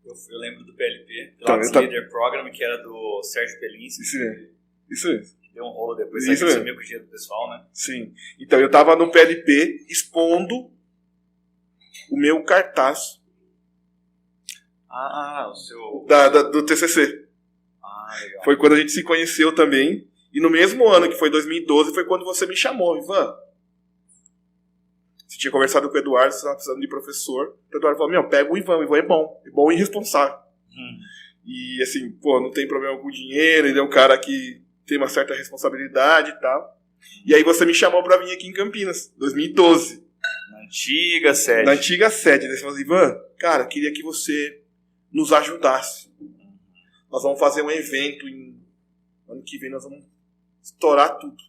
Eu lembro do PLP, Pilates Leader Program, que era do Sérgio Pelinski. Isso mesmo. Deu um rolo depois, aí sumiu com o dinheiro do pessoal, né? Sim. Então eu tava no PLP expondo o meu cartaz O seu... do TCC. Legal. Foi quando a gente se conheceu também. E no mesmo ano, que foi 2012, foi quando você me chamou, Ivan. Você tinha conversado com o Eduardo, você estava precisando de professor. O Eduardo falou, pega o Ivan é bom e responsável. E assim, não tem problema com dinheiro, ele é um cara que tem uma certa responsabilidade e tal. E aí você me chamou pra vir aqui em Campinas, 2012. Na antiga sede. Na antiga sede. Você falou assim, Ivan, cara, queria que você nos ajudasse. Nós vamos fazer um evento ano que vem, nós vamos estourar tudo.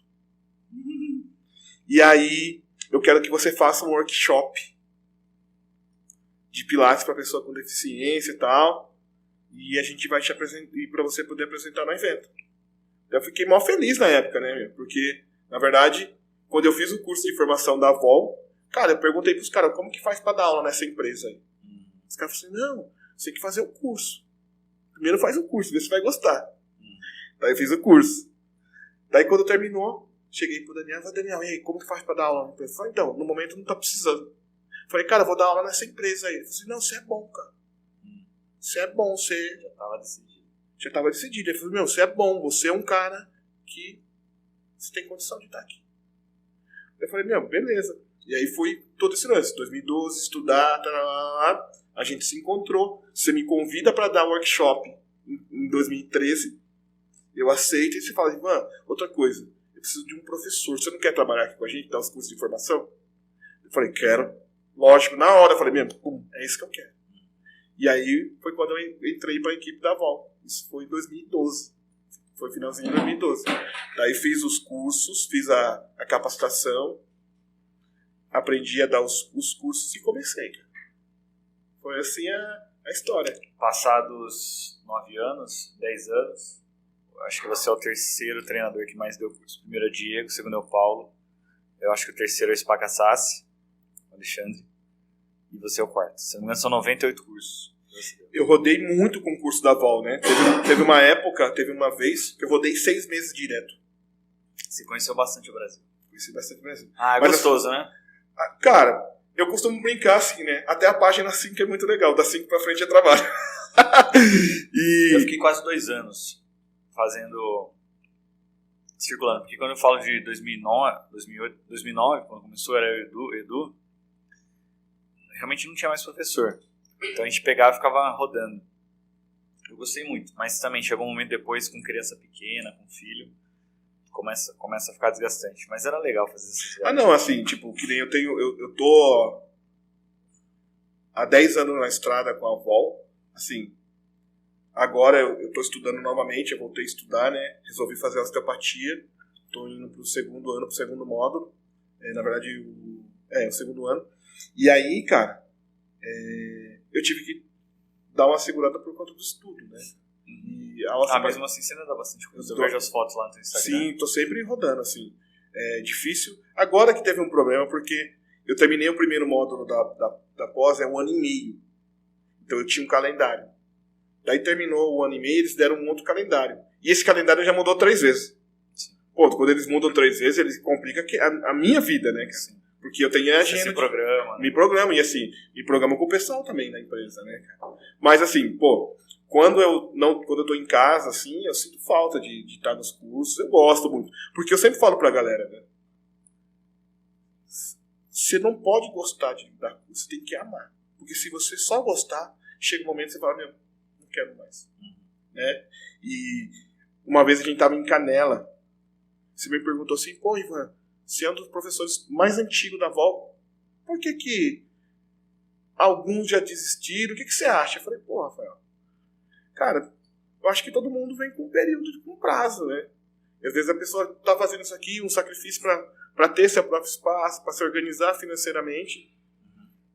E aí, eu quero que você faça um workshop de pilates para pessoa com deficiência e tal. E a gente vai te apresentar, para você poder apresentar no evento. Eu fiquei mal feliz na época, né? Porque, na verdade, quando eu fiz o curso de formação da Vol, cara, eu perguntei pros caras, como que faz para dar aula nessa empresa aí? Os caras falaram assim, não, você tem que fazer o curso. Primeiro faz o curso, vê se vai gostar. Daí eu fiz o curso. Daí quando terminou, cheguei pro Daniel, falei, Daniel, e aí, como que faz para dar aula? Eu falei, então, no momento não tá precisando. Falei, cara, eu vou dar aula nessa empresa aí. Ele falou assim, não, você é bom, cara. Você é bom, você... Já tava decidido. Ele falou, você é bom, você é um cara que você tem condição de estar aqui. Eu falei, beleza. E aí foi todo esse lance, 2012, estudar, a gente se encontrou. Você me convida para dar workshop em 2013, eu aceito, e você fala, Ivan, outra coisa, eu preciso de um professor, você não quer trabalhar aqui com a gente, dar os cursos de formação? Eu falei, quero. Lógico, na hora eu falei, é isso que eu quero. E aí foi quando eu entrei para a equipe da Vol. Isso foi em 2012. Foi finalzinho de 2012. Daí fiz os cursos, fiz a capacitação, aprendi a dar os cursos e comecei. Foi assim a história. Passados 9 anos, 10 anos, eu acho que você é o terceiro treinador que mais deu curso. O primeiro é o Diego, o segundo é o Paulo. Eu acho que o terceiro é o Spaca Sassi, o Alexandre. E você é o quarto. Se não me engano, são 98 cursos. Eu rodei muito com o curso da Vol, né? Teve uma vez que eu rodei 6 meses direto. Você conheceu bastante o Brasil. Conheci bastante o Brasil. É gostoso, né? Cara, eu costumo brincar assim, né? Até a página 5 é muito legal. Da 5 pra frente é trabalho. Eu fiquei quase 2 anos circulando. Porque quando eu falo de 2009, quando começou, era o Edu, realmente não tinha mais professor. Então a gente pegava e ficava rodando. Eu gostei muito, mas também chegou um momento depois com criança pequena, com filho, começa a ficar desgastante. Mas era legal fazer esses viagens. Não, assim, tipo, que nem eu tô há 10 anos na estrada com a Vol, assim, agora eu tô estudando novamente, eu voltei a estudar, né, resolvi fazer osteopatia, tô indo pro segundo ano, pro segundo módulo, na verdade, o segundo ano, e aí, cara, eu tive que dar uma segurada por conta do estudo, né. Mesmo assim você ainda dá bastante coisa. Eu vejo as fotos lá no teu Instagram. Sim, tô sempre rodando, assim. É difícil. Agora que teve um problema, porque eu terminei o primeiro módulo da pós, 1 ano e meio. Então eu tinha um calendário. Daí terminou o ano e meio, eles deram um outro calendário. E esse calendário já mudou 3 vezes. Quando eles mudam 3 vezes, eles complicam a minha vida, né? Sim. Porque eu tenho a agenda. Você se programa. Me programa, e assim, me programa com o pessoal também na empresa, né, cara? Mas assim, quando eu tô em casa, assim, eu sinto falta de estar nos cursos, eu gosto muito. Porque eu sempre falo pra galera, né? Você não pode gostar de dar curso, você tem que amar. Porque se você só gostar, chega um momento que você fala, não quero mais. Né? E uma vez a gente tava em Canela, você me perguntou assim, Ivan, você é um dos professores mais antigos da Vol, por que alguns já desistiram? O que você acha? Eu falei, Rafael, cara, eu acho que todo mundo vem com um período, com um prazo, né? E às vezes a pessoa tá fazendo isso aqui, um sacrifício para ter seu próprio espaço, para se organizar financeiramente.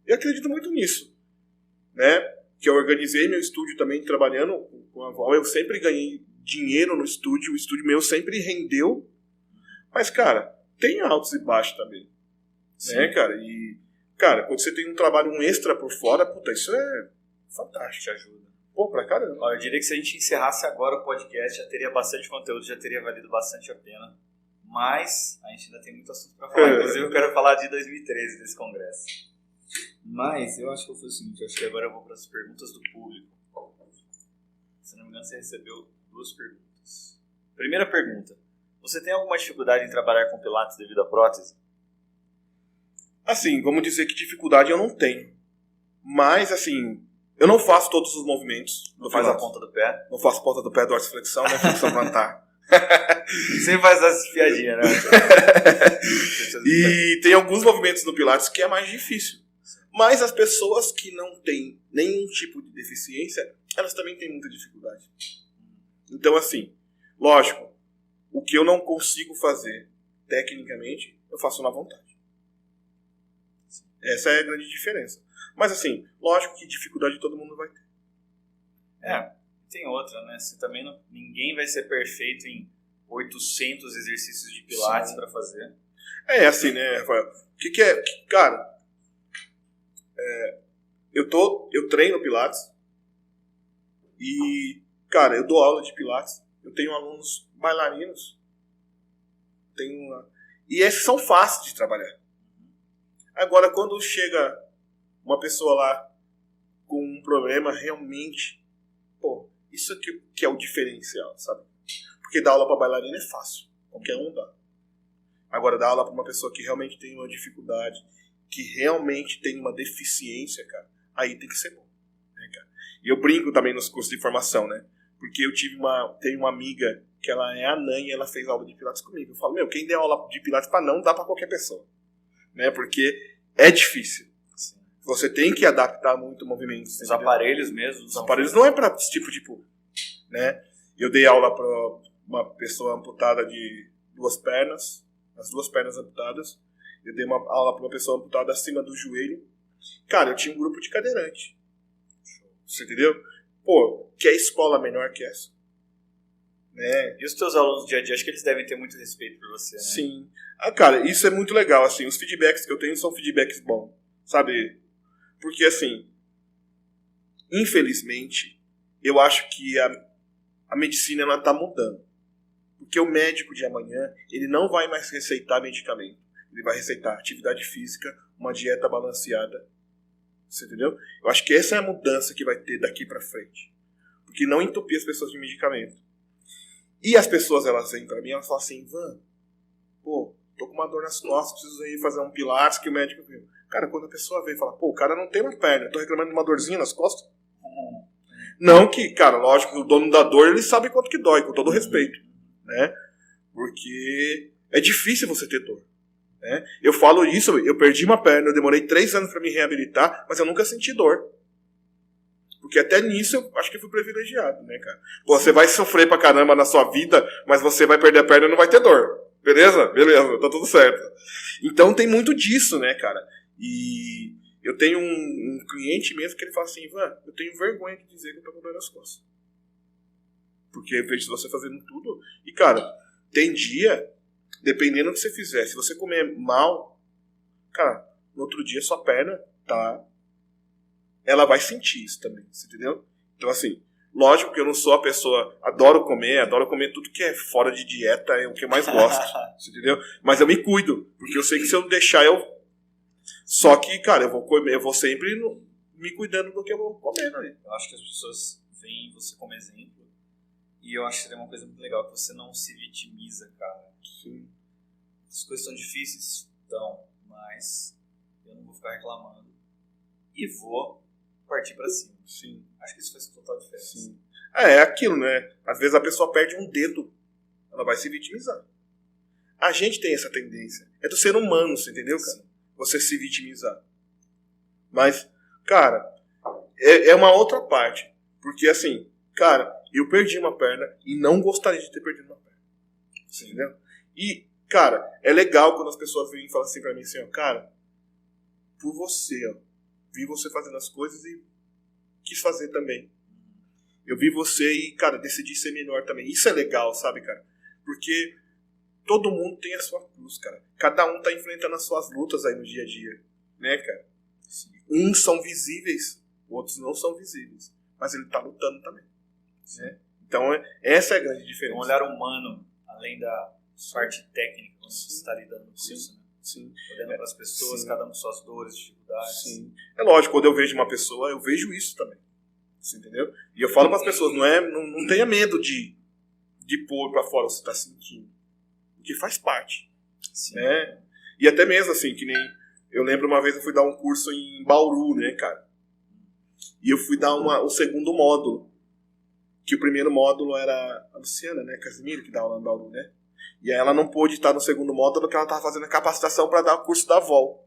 Eu acredito muito nisso, né? Que eu organizei meu estúdio também trabalhando com a Vol, eu sempre ganhei dinheiro no estúdio, o estúdio meu sempre rendeu, mas, cara, tem altos e baixos também. Sim. Né, cara? E, cara, quando você tem um trabalho, um extra por fora, isso é fantástico. Te ajuda. Pra caramba. Eu diria que se a gente encerrasse agora o podcast, já teria bastante conteúdo, já teria valido bastante a pena. Mas a gente ainda tem muito assunto pra falar. Inclusive, eu quero falar de 2013, desse congresso. Mas eu acho que eu fiz o seguinte, eu acho que agora eu vou para as perguntas do público. Se não me engano, você recebeu 2 perguntas. Primeira pergunta. Você tem alguma dificuldade em trabalhar com pilates devido à prótese? Assim, vamos dizer que dificuldade eu não tenho. Mas, assim, eu não faço todos os movimentos. Não faz a ponta do pé? Não faço a ponta do pé, dorsiflexão, né? Flexão plantar. Sempre faz essa piadinha, né? E tem alguns movimentos no pilates que é mais difícil. Mas as pessoas que não têm nenhum tipo de deficiência, elas também têm muita dificuldade. Então, assim, lógico, o que eu não consigo fazer tecnicamente, eu faço na vontade. Essa é a grande diferença. Mas, assim, lógico que dificuldade todo mundo vai ter. Tem outra, né? Você também ninguém vai ser perfeito em 800 exercícios de pilates para fazer. É assim, né, Rafael? O que é... Cara, eu treino pilates e, cara, eu dou aula de pilates. Eu tenho alunos bailarinos. E esses são fáceis de trabalhar. Agora, quando chega uma pessoa lá com um problema realmente... Pô, isso aqui que é o diferencial, sabe? Porque dar aula pra bailarina é fácil. Qualquer um dá. Agora, dar aula pra uma pessoa que realmente tem uma dificuldade, que realmente tem uma deficiência, cara, aí tem que ser bom. Né, cara? E eu brinco também nos cursos de formação, né? Porque eu tenho uma amiga que ela é anã e ela fez aula de pilates comigo. Eu falo, quem der aula de pilates pra não, dá pra qualquer pessoa. Né? Porque é difícil. Sim. Você tem que adaptar muito o movimento. Os aparelhos mesmo. Os aparelhos não é pra esse tipo, né? Eu dei aula pra uma pessoa amputada de 2 pernas, as 2 pernas amputadas. Eu dei uma aula pra uma pessoa amputada acima do joelho. Cara, eu tinha um grupo de cadeirante. Você entendeu? Pô, que é escola menor que essa? Né? E os teus alunos do dia a dia, acho que eles devem ter muito respeito por você, né? Sim. Cara, isso é muito legal, assim, os feedbacks que eu tenho são feedbacks bons, sabe? Porque, assim, infelizmente, eu acho que a medicina, ela tá mudando. Porque o médico de amanhã, ele não vai mais receitar medicamento. Ele vai receitar atividade física, uma dieta balanceada. Você entendeu? Eu acho que essa é a mudança que vai ter daqui pra frente. Porque não entupir as pessoas de medicamento. E as pessoas, elas vêm pra mim e elas falam assim, Ivan, pô, tô com uma dor nas costas, preciso ir fazer um pilates que o médico viu. Cara, quando a pessoa vem e fala, pô, o cara não tem uma perna, eu tô reclamando de uma dorzinha nas costas. Não que, cara, lógico, o dono da dor, ele sabe quanto que dói, com todo respeito, né? Porque é difícil você ter dor, né? Eu falo isso, eu perdi uma perna, eu demorei 3 anos pra me reabilitar, mas eu nunca senti dor. Porque até nisso eu acho que fui privilegiado, né, cara? Pô, você vai sofrer pra caramba na sua vida, mas você vai perder a perna e não vai ter dor. Beleza? Beleza, tá tudo certo. Então tem muito disso, né, cara? E eu tenho um cliente mesmo que ele fala assim, Ivan, eu tenho vergonha de dizer que eu tô com dor nas costas. Porque eu vejo você fazendo tudo. E, cara, tem dia, dependendo do que você fizer, se você comer mal, cara, no outro dia sua perna tá... Ela vai sentir isso também, você entendeu? Então, assim, lógico que eu não sou a pessoa... Adoro comer tudo que é fora de dieta, é o que eu mais gosto, você entendeu? Mas eu me cuido, porque eu sei que se eu deixar, Só que, cara, eu vou sempre me cuidando do que eu vou comendo ali. Eu acho que as pessoas veem você como exemplo. E eu acho que seria uma coisa muito legal, que você não se vitimiza, cara. Sim. As coisas são difíceis, então, mas eu não vou ficar reclamando. E vou partir pra cima. Sim. Acho que isso faz total diferença. Sim. É aquilo, né? Às vezes a pessoa perde um dedo, ela vai se vitimizar. A gente tem essa tendência. É do ser humano, você entendeu, cara? Sim. Você se vitimizar. Mas, cara, é uma outra parte. Porque, assim, cara, eu perdi uma perna e não gostaria de ter perdido uma perna. Você entendeu? E, cara, é legal quando as pessoas vêm e falam assim pra mim, assim, ó, cara, por você, ó, vi você fazendo as coisas e quis fazer também. Eu vi você e, cara, decidi ser melhor também. Isso é legal, sabe, cara? Porque todo mundo tem a sua cruz, cara. Cada um tá enfrentando as suas lutas aí no dia a dia, né, cara? Uns são visíveis, outros não são visíveis. Mas ele tá lutando também, né? Então, essa é a grande diferença. Um olhar humano, além da parte técnica, quando você está lidando com isso, né? Sim. Olhando para as pessoas, cada um com suas dores, dificuldades. Sim. É lógico, quando eu vejo uma pessoa, eu vejo isso também. Você entendeu? E eu falo para as pessoas, não tenha medo de pôr para fora o que você está sentindo. Porque faz parte. Sim. Né? E até mesmo assim, que nem... Eu lembro uma vez eu fui dar um curso em Bauru, né, cara? E eu fui dar o segundo módulo. Que o primeiro módulo era a Luciana, né, Casimiro, que dá aula em Bauru, né? E aí ela não pôde estar no segundo módulo porque ela estava fazendo a capacitação para dar o curso da VOL.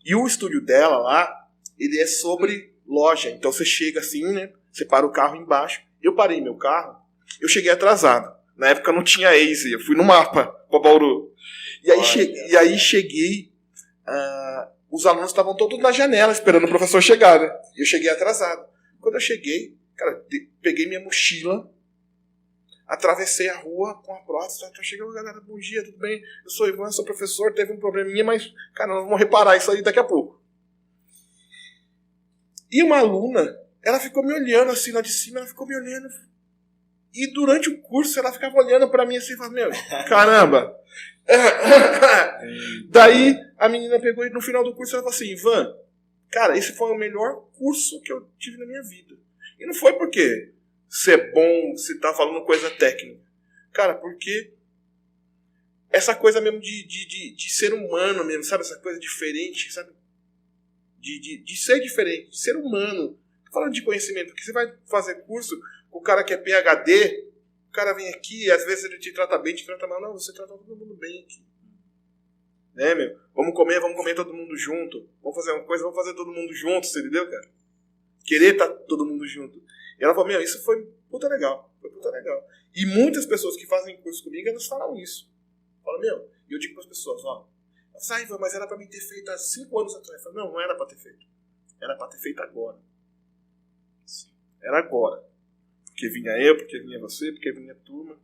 E o estúdio dela lá, ele é sobre loja. Então você chega assim, né? Você para o carro embaixo. Eu parei meu carro, eu cheguei atrasado. Na época não tinha Waze, eu fui no mapa para Bauru. E aí cheguei, os alunos estavam todos na janela esperando o professor chegar, né? E eu cheguei atrasado. Quando eu cheguei, cara, peguei minha mochila, atravessei a rua com a prótese, tá chegando, galera, bom dia, tudo bem? Eu sou Ivan, sou professor, teve um probleminha, mas, cara, nós vamos reparar isso aí daqui a pouco. E uma aluna, ela ficou me olhando assim lá de cima, ela ficou me olhando. E durante o curso ela ficava olhando pra mim assim, falando, meu, caramba. Daí a menina pegou e no final do curso ela falou assim, Ivan, cara, esse foi o melhor curso que eu tive na minha vida. E não foi porque você é bom, você tá falando coisa técnica. Cara, porque essa coisa mesmo de ser humano mesmo, sabe? Essa coisa diferente, sabe? De ser diferente, de ser humano. Tô falando de conhecimento, porque você vai fazer curso com o cara que é PhD, o cara vem aqui, às vezes ele te trata bem, te trata mal. Não, você trata todo mundo bem aqui. Né, meu? Vamos comer todo mundo junto. Vamos fazer uma coisa, vamos fazer todo mundo junto, você entendeu, cara? Querer estar todo mundo junto. E ela falou, meu, isso foi puta legal. Foi puta legal. E muitas pessoas que fazem curso comigo, elas falam isso. Falam, meu, e eu digo para as pessoas, ó, Ivan, mas era para mim ter feito há 5 anos atrás. Eu falo, não era para ter feito. Era para ter feito agora. Era agora. Porque vinha eu, porque vinha você, porque vinha a turma.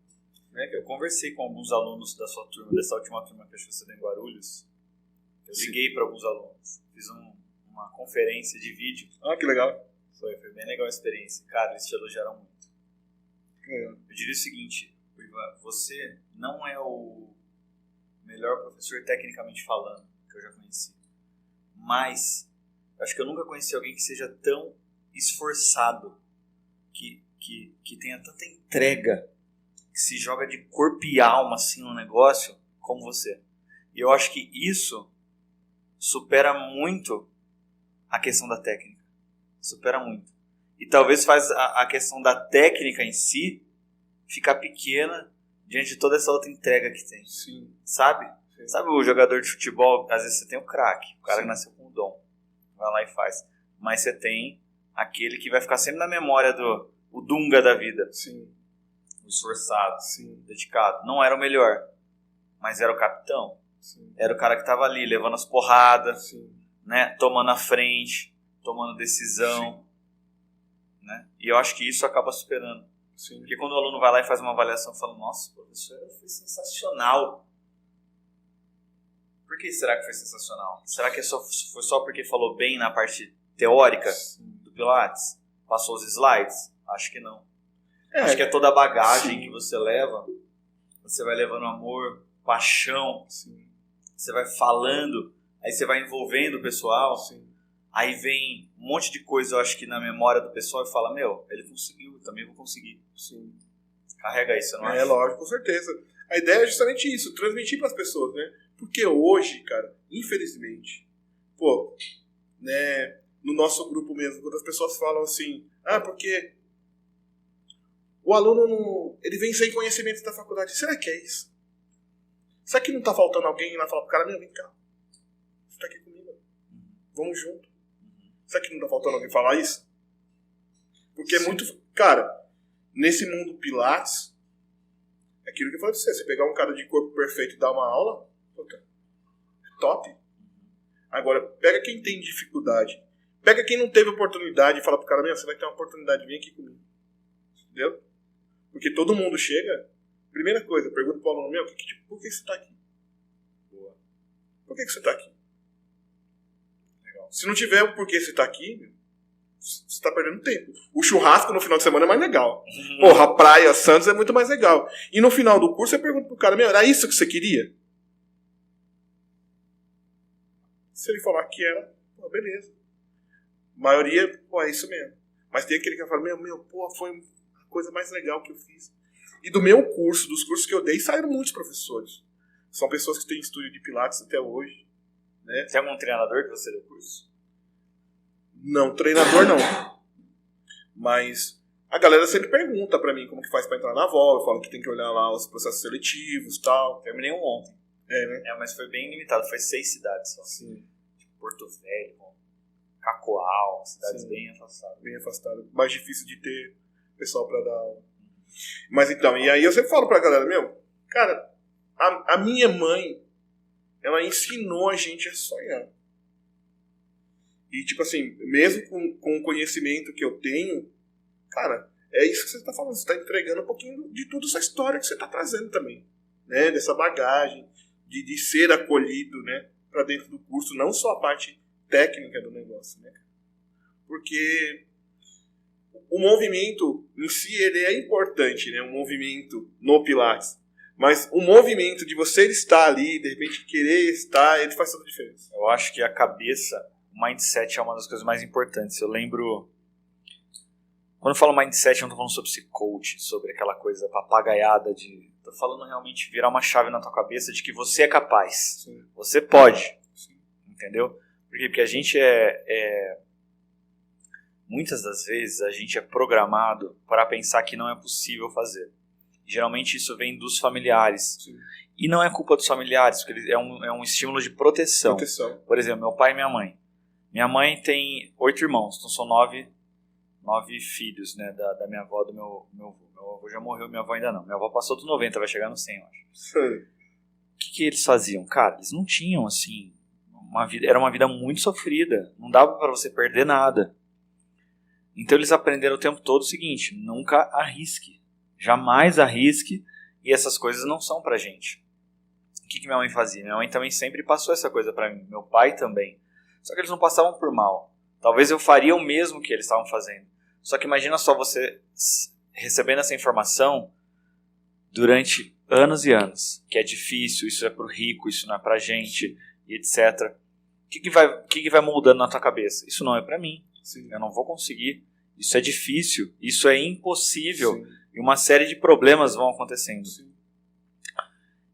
Né? Eu conversei com alguns alunos da sua turma, dessa última turma que você deu em Guarulhos. Eu liguei para alguns alunos. Fiz uma conferência de vídeo. Ah, que legal. Foi bem legal a experiência. Cara, eles te elogiaram muito. Eu diria o seguinte, Ivan, você não é o melhor professor tecnicamente falando que eu já conheci. Mas, acho que eu nunca conheci alguém que seja tão esforçado, que tenha tanta entrega, que se joga de corpo e alma assim, no negócio, como você. E eu acho que isso supera muito a questão da técnica. Supera muito. E talvez faz a questão da técnica em si ficar pequena diante de toda essa outra entrega que tem. Sim. Sabe? Sim. Sabe o jogador de futebol? Às vezes você tem o craque, o cara Sim. que nasceu com o dom. Vai lá e faz. Mas você tem aquele que vai ficar sempre na memória o Dunga da vida. Sim. O esforçado, Sim. dedicado. Não era o melhor, mas era o capitão. Sim. Era o cara que estava ali, levando as porradas, Sim. né? Tomando a frente, tomando decisão. Né? E eu acho que isso acaba superando. Sim. Porque quando o aluno vai lá e faz uma avaliação, fala, nossa, professor, foi sensacional. Por que será que foi sensacional? Será que foi só porque falou bem na parte teórica do Pilates? Passou os slides? Acho que não. Acho que é toda a bagagem que você leva. Você vai levando amor, paixão. Sim. Você vai falando, aí você vai envolvendo o pessoal. Sim. Aí vem um monte de coisa, eu acho que na memória do pessoal e fala, meu, ele conseguiu, eu também vou conseguir. Sim. Carrega isso, não é? É lógico, com certeza. A ideia é justamente isso, transmitir para as pessoas, né? Porque hoje, cara, infelizmente, né, no nosso grupo mesmo, quando as pessoas falam assim, porque o aluno ele vem sem conhecimento da faculdade. Será que é isso? Será que não tá faltando alguém lá falar pro cara, meu, vem cá, você tá aqui comigo, vamos junto. Será que não tá faltando alguém falar isso? Porque é muito... Cara, nesse mundo Pilates, é aquilo que eu falei pra você. Você pegar um cara de corpo perfeito e dar uma aula, puta, é top. Agora, pega quem tem dificuldade. Pega quem não teve oportunidade e fala pro cara, meu, você vai ter uma oportunidade, vem aqui comigo. Entendeu? Porque todo mundo chega... Primeira coisa, pergunta pro aluno, meu, por que você tá aqui? Boa. Por que você tá aqui? Se não tiver o porquê você tá aqui, você tá perdendo tempo. O churrasco no final de semana é mais legal. Porra, a praia, Santos é muito mais legal. E no final do curso você pergunta pro cara, meu, era isso que você queria? Se ele falar que era, pô, beleza. A maioria, pô, é isso mesmo. Mas tem aquele que fala, pô, foi a coisa mais legal que eu fiz. E do meu curso, dos cursos que eu dei, saíram muitos professores. São pessoas que têm estúdio de Pilates até hoje. Né? Tem algum treinador que você deu curso? Não, treinador não. Mas a galera sempre pergunta pra mim como que faz pra entrar na VOL. Eu falo que tem que olhar lá os processos seletivos e tal. Terminei um ontem. Né? Mas foi bem limitado. Foi 6 cidades só. Sim. Tipo Porto Velho, Cacoal, cidades Sim. bem afastadas. Bem afastado. Mais difícil de ter pessoal pra dar aula. Mas então, e aí eu sempre falo pra galera, cara, a minha mãe, ela ensinou a gente a sonhar. E tipo assim, mesmo com o conhecimento que eu tenho, cara, é isso que você tá falando, você tá entregando um pouquinho de toda essa história que você tá trazendo também, né, dessa bagagem, de ser acolhido, né, pra dentro do curso, não só a parte técnica do negócio, né, porque o movimento em si, ele é importante, né, um movimento no Pilates, mas o movimento de você estar ali, de repente querer estar, ele faz toda a diferença. Eu acho que a cabeça, o mindset é uma das coisas mais importantes. Eu lembro, quando eu falo mindset, eu não tô falando sobre ser coach, sobre aquela coisa papagaiada de... Tô falando realmente virar uma chave na tua cabeça de que você é capaz. Sim. Você pode. Sim. Entendeu? Por quê? Porque a gente muitas das vezes a gente é programado para pensar que não é possível fazer. Geralmente isso vem dos familiares. Sim. E não é culpa dos familiares, porque é um estímulo de proteção. Por exemplo, meu pai e minha mãe. Minha mãe tem 8 irmãos, então são 9 filhos, né, da minha avó, do meu avô. Meu avô já morreu, minha avó ainda não. Minha avó passou dos 90, vai chegar no 100, eu acho. Sim. O que eles faziam? Cara, eles não tinham, assim, era uma vida muito sofrida. Não dava para você perder nada. Então eles aprenderam o tempo todo o seguinte: nunca arrisque. Jamais arrisque, e essas coisas não são pra gente. O que minha mãe fazia? Minha mãe também sempre passou essa coisa pra mim. Meu pai também. Só que eles não passavam por mal. Talvez eu faria o mesmo que eles estavam fazendo. Só que imagina só você recebendo essa informação durante anos e anos. Que é difícil, isso é pro rico, isso não é pra gente, e etc. O que vai moldando na tua cabeça? Isso não é pra mim. Sim. Eu não vou conseguir. Isso é difícil. Isso é impossível. Sim. E uma série de problemas vão acontecendo. Sim.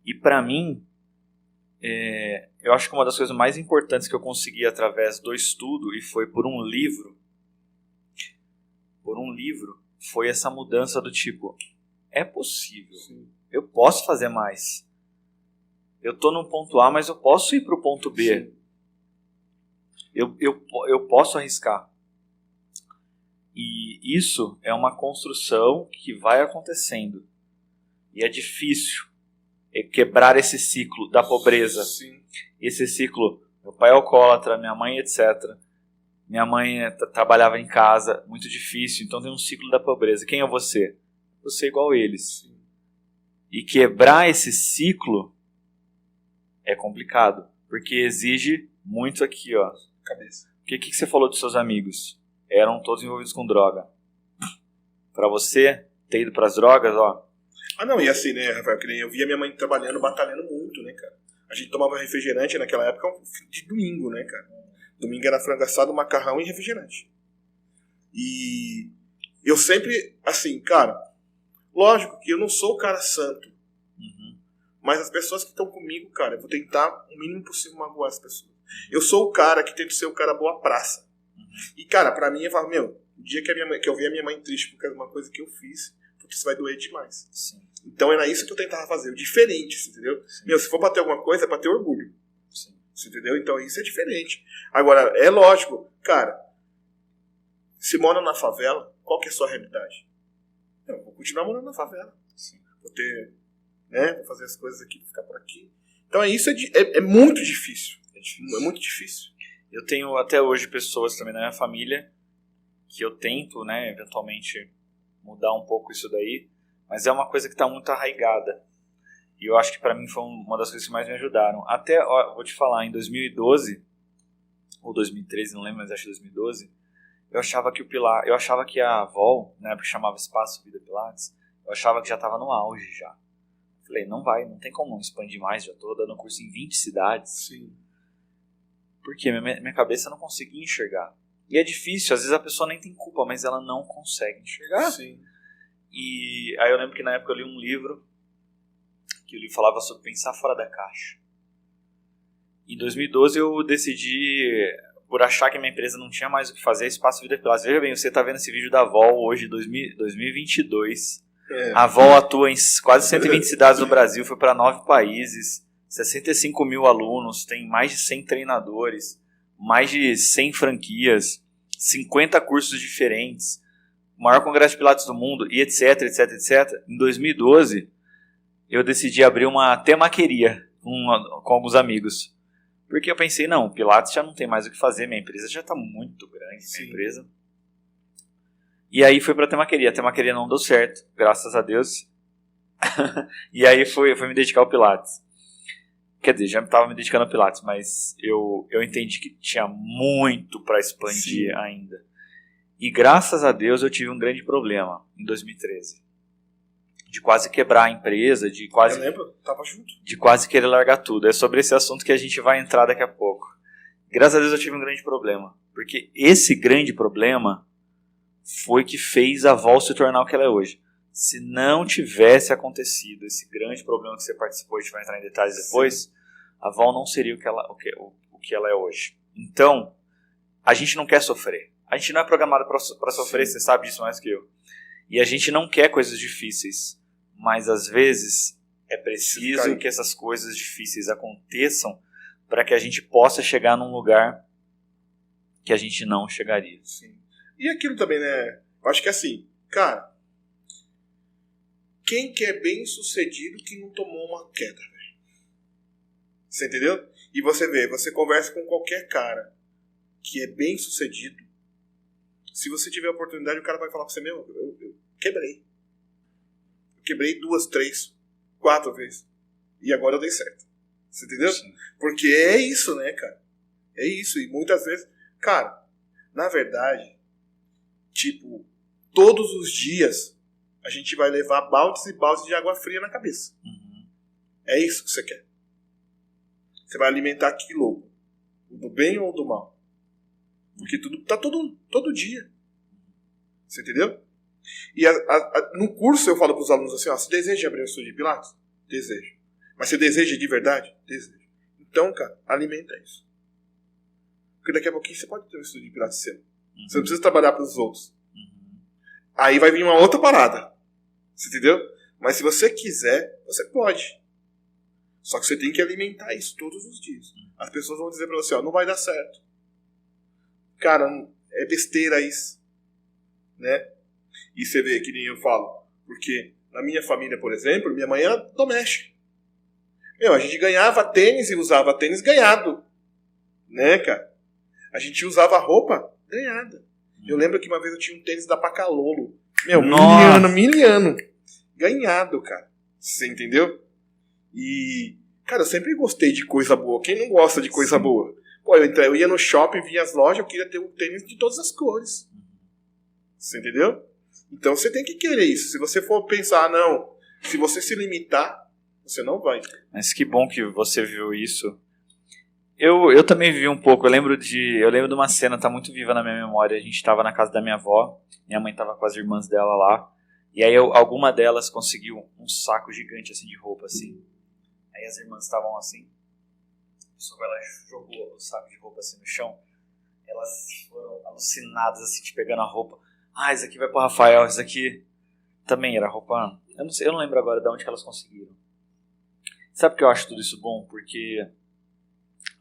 E pra mim, eu acho que uma das coisas mais importantes que eu consegui através do estudo, e foi por um livro, foi essa mudança do tipo, é possível. Sim. Eu posso fazer mais. Eu tô no ponto A, mas eu posso ir pro ponto B. Eu posso arriscar. E isso é uma construção que vai acontecendo. E é difícil quebrar esse ciclo da pobreza. Sim. Esse ciclo, meu pai é alcoólatra, minha mãe, etc. Minha mãe trabalhava em casa, muito difícil. Então tem um ciclo da pobreza. Quem é você? Você é igual a eles. Sim. E quebrar esse ciclo é complicado. Porque exige muito aqui, ó. Cabeça. O que você falou dos seus amigos? Eram todos envolvidos com droga. Pra você ter ido pras drogas, ó. Ah, não, e assim, né, Rafael, que nem eu via minha mãe trabalhando, batalhando muito, né, cara. A gente tomava refrigerante naquela época de domingo, né, cara. Domingo era frango assado, macarrão e refrigerante. E eu sempre, assim, cara, lógico que eu não sou o cara santo. Uhum. Mas as pessoas que estão comigo, cara, eu vou tentar o mínimo possível magoar as pessoas. Eu sou o cara que tenta ser o cara boa praça. E, cara, pra mim, eu falo, o dia que eu vi a minha mãe triste por causa de uma coisa que eu fiz, porque isso vai doer demais. Sim. Então era isso que eu tentava fazer, o diferente, entendeu? Sim. Se for pra ter alguma coisa, é pra ter orgulho. Sim. Você entendeu? Então isso é diferente. Agora, é lógico, cara, se mora na favela, qual que é a sua realidade? Eu vou continuar morando na favela. Sim. Vou ter, né, vou fazer as coisas aqui, vou ficar por aqui. Então isso é muito difícil. É muito difícil. Eu tenho até hoje pessoas também na minha família que eu tento, né, eventualmente mudar um pouco isso daí, mas é uma coisa que está muito arraigada. E eu acho que para mim foi uma das coisas que mais me ajudaram. Até, vou te falar, em 2012 ou 2013, não lembro, mas acho que 2012, eu achava que a VOL, na época que chamava Espaço Vida Pilates, eu achava que já estava no auge já. Falei, não tem como expandir mais, já estou dando curso em 20 cidades. Sim. Porque minha cabeça não conseguia enxergar. E é difícil, às vezes a pessoa nem tem culpa, mas ela não consegue enxergar. Sim. E aí eu lembro que na época eu li um livro, que o livro falava sobre pensar fora da caixa. Em 2012 eu decidi, por achar que minha empresa não tinha mais o que fazer, Espaço Vida Pilates. Veja bem, você está vendo esse vídeo da Vol hoje, 2022. A Vol atua em quase 120 cidades no Brasil, foi para 9 países, 65 mil alunos, tem mais de 100 treinadores, mais de 100 franquias, 50 cursos diferentes, o maior congresso de pilates do mundo, e etc, etc, etc. Em 2012, eu decidi abrir uma temaqueria com alguns amigos. Porque eu pensei, não, o pilates já não tem mais o que fazer, minha empresa já está muito grande, minha empresa. E aí fui pra temaqueria. A temaqueria não deu certo, graças a Deus. E aí fui me dedicar ao pilates. Quer dizer, já estava me dedicando ao pilates, mas eu entendi que tinha muito para expandir ainda. E graças a Deus eu tive um grande problema em 2013. De quase quebrar a empresa, Eu lembro, tava junto. de quase querer largar tudo. É sobre esse assunto que a gente vai entrar daqui a pouco. Graças a Deus eu tive um grande problema. Porque esse grande problema foi que fez a Vol se tornar o que ela é hoje. Se não tivesse acontecido esse grande problema que você participou, a gente vai entrar em detalhes depois, a Vol não seria o que ela é hoje. Então, a gente não quer sofrer. A gente não é programado para sofrer, você sabe disso mais que eu. E a gente não quer coisas difíceis. Mas, às vezes, é preciso que essas coisas difíceis aconteçam para que a gente possa chegar num lugar que a gente não chegaria. Sim. E aquilo também, né? Eu acho que é assim, cara, quem que é bem sucedido que não tomou uma queda, velho? Você entendeu? E você vê, você conversa com qualquer cara que é bem sucedido, se você tiver a oportunidade, o cara vai falar pra você, meu, eu quebrei. Eu quebrei 2, 3, 4 vezes. E agora eu dei certo. Você entendeu? Sim. Porque é isso, né, cara? É isso. E muitas vezes, cara, na verdade, tipo, todos os dias a gente vai levar baldes e baldes de água fria na cabeça. Uhum. É isso que você quer. Você vai alimentar aquilo, do bem ou do mal. Porque tudo tá todo dia. Você entendeu? E no curso eu falo para os alunos assim, ó, você deseja abrir um estúdio de pilates? Desejo. Mas você deseja de verdade? Desejo. Então, cara, alimenta isso. Porque daqui a pouquinho você pode ter um estúdio de pilates seu. Uhum. Você não precisa trabalhar para os outros. Uhum. Aí vai vir uma outra parada. Você entendeu? Mas se você quiser, você pode. Só que você tem que alimentar isso todos os dias. As pessoas vão dizer para você, ó, não vai dar certo. Cara, é besteira isso. Né? E você vê, que nem eu falo, porque na minha família, por exemplo, minha mãe era doméstica. Meu, a gente ganhava tênis e usava tênis ganhado. Né, cara? A gente usava roupa ganhada. Eu lembro que uma vez eu tinha um tênis da Pacalolo. Meu, miliano. Ganhado, cara. Você entendeu? E, cara, eu sempre gostei de coisa boa. Quem não gosta de coisa boa? Pô, eu ia no shopping, via as lojas, eu queria ter um tênis de todas as cores. Você entendeu? Então você tem que querer isso. Se você for pensar, não, se você se limitar, você não vai. Mas que bom que você viu isso. Eu também vi um pouco. Eu lembro de uma cena, tá muito viva na minha memória. A gente tava na casa da minha avó, minha mãe tava com as irmãs dela lá, e aí alguma delas conseguiu um saco gigante assim de roupa assim. Aí as irmãs estavam assim, a pessoa vai lá e jogou o saco de roupa assim no chão. Elas foram alucinadas assim, de pegando a roupa. Ah, isso aqui vai pro Rafael, isso aqui também era roupa. Eu não lembro agora de onde que elas conseguiram. Sabe por que eu acho tudo isso bom? Porque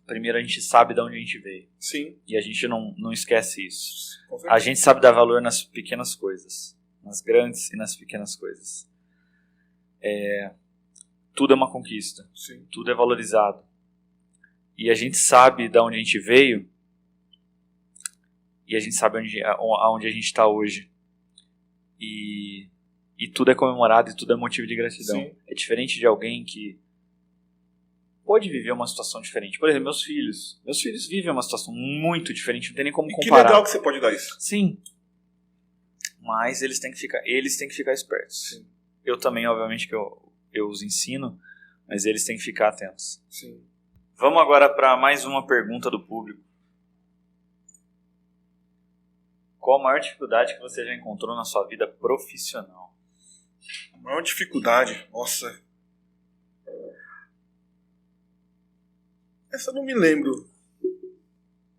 primeiro a gente sabe de onde a gente veio. Sim. E a gente não esquece isso. A gente sabe dar valor nas pequenas coisas. Nas grandes e nas pequenas coisas. Tudo é uma conquista. Sim. Tudo é valorizado. E a gente sabe de onde a gente veio. E a gente sabe aonde a gente está hoje. E tudo é comemorado e tudo é motivo de gratidão. Sim. É diferente de alguém que pode viver uma situação diferente. Por exemplo, meus filhos vivem uma situação muito diferente, não tem nem como comparar. Que legal que você pode dar isso. Sim. Mas eles têm que ficar espertos. Sim. Eu também, obviamente, que eu os ensino, mas eles têm que ficar atentos. Sim. Vamos agora para mais uma pergunta do público. Qual a maior dificuldade que você já encontrou na sua vida profissional? A maior dificuldade? Nossa. Essa eu não me lembro.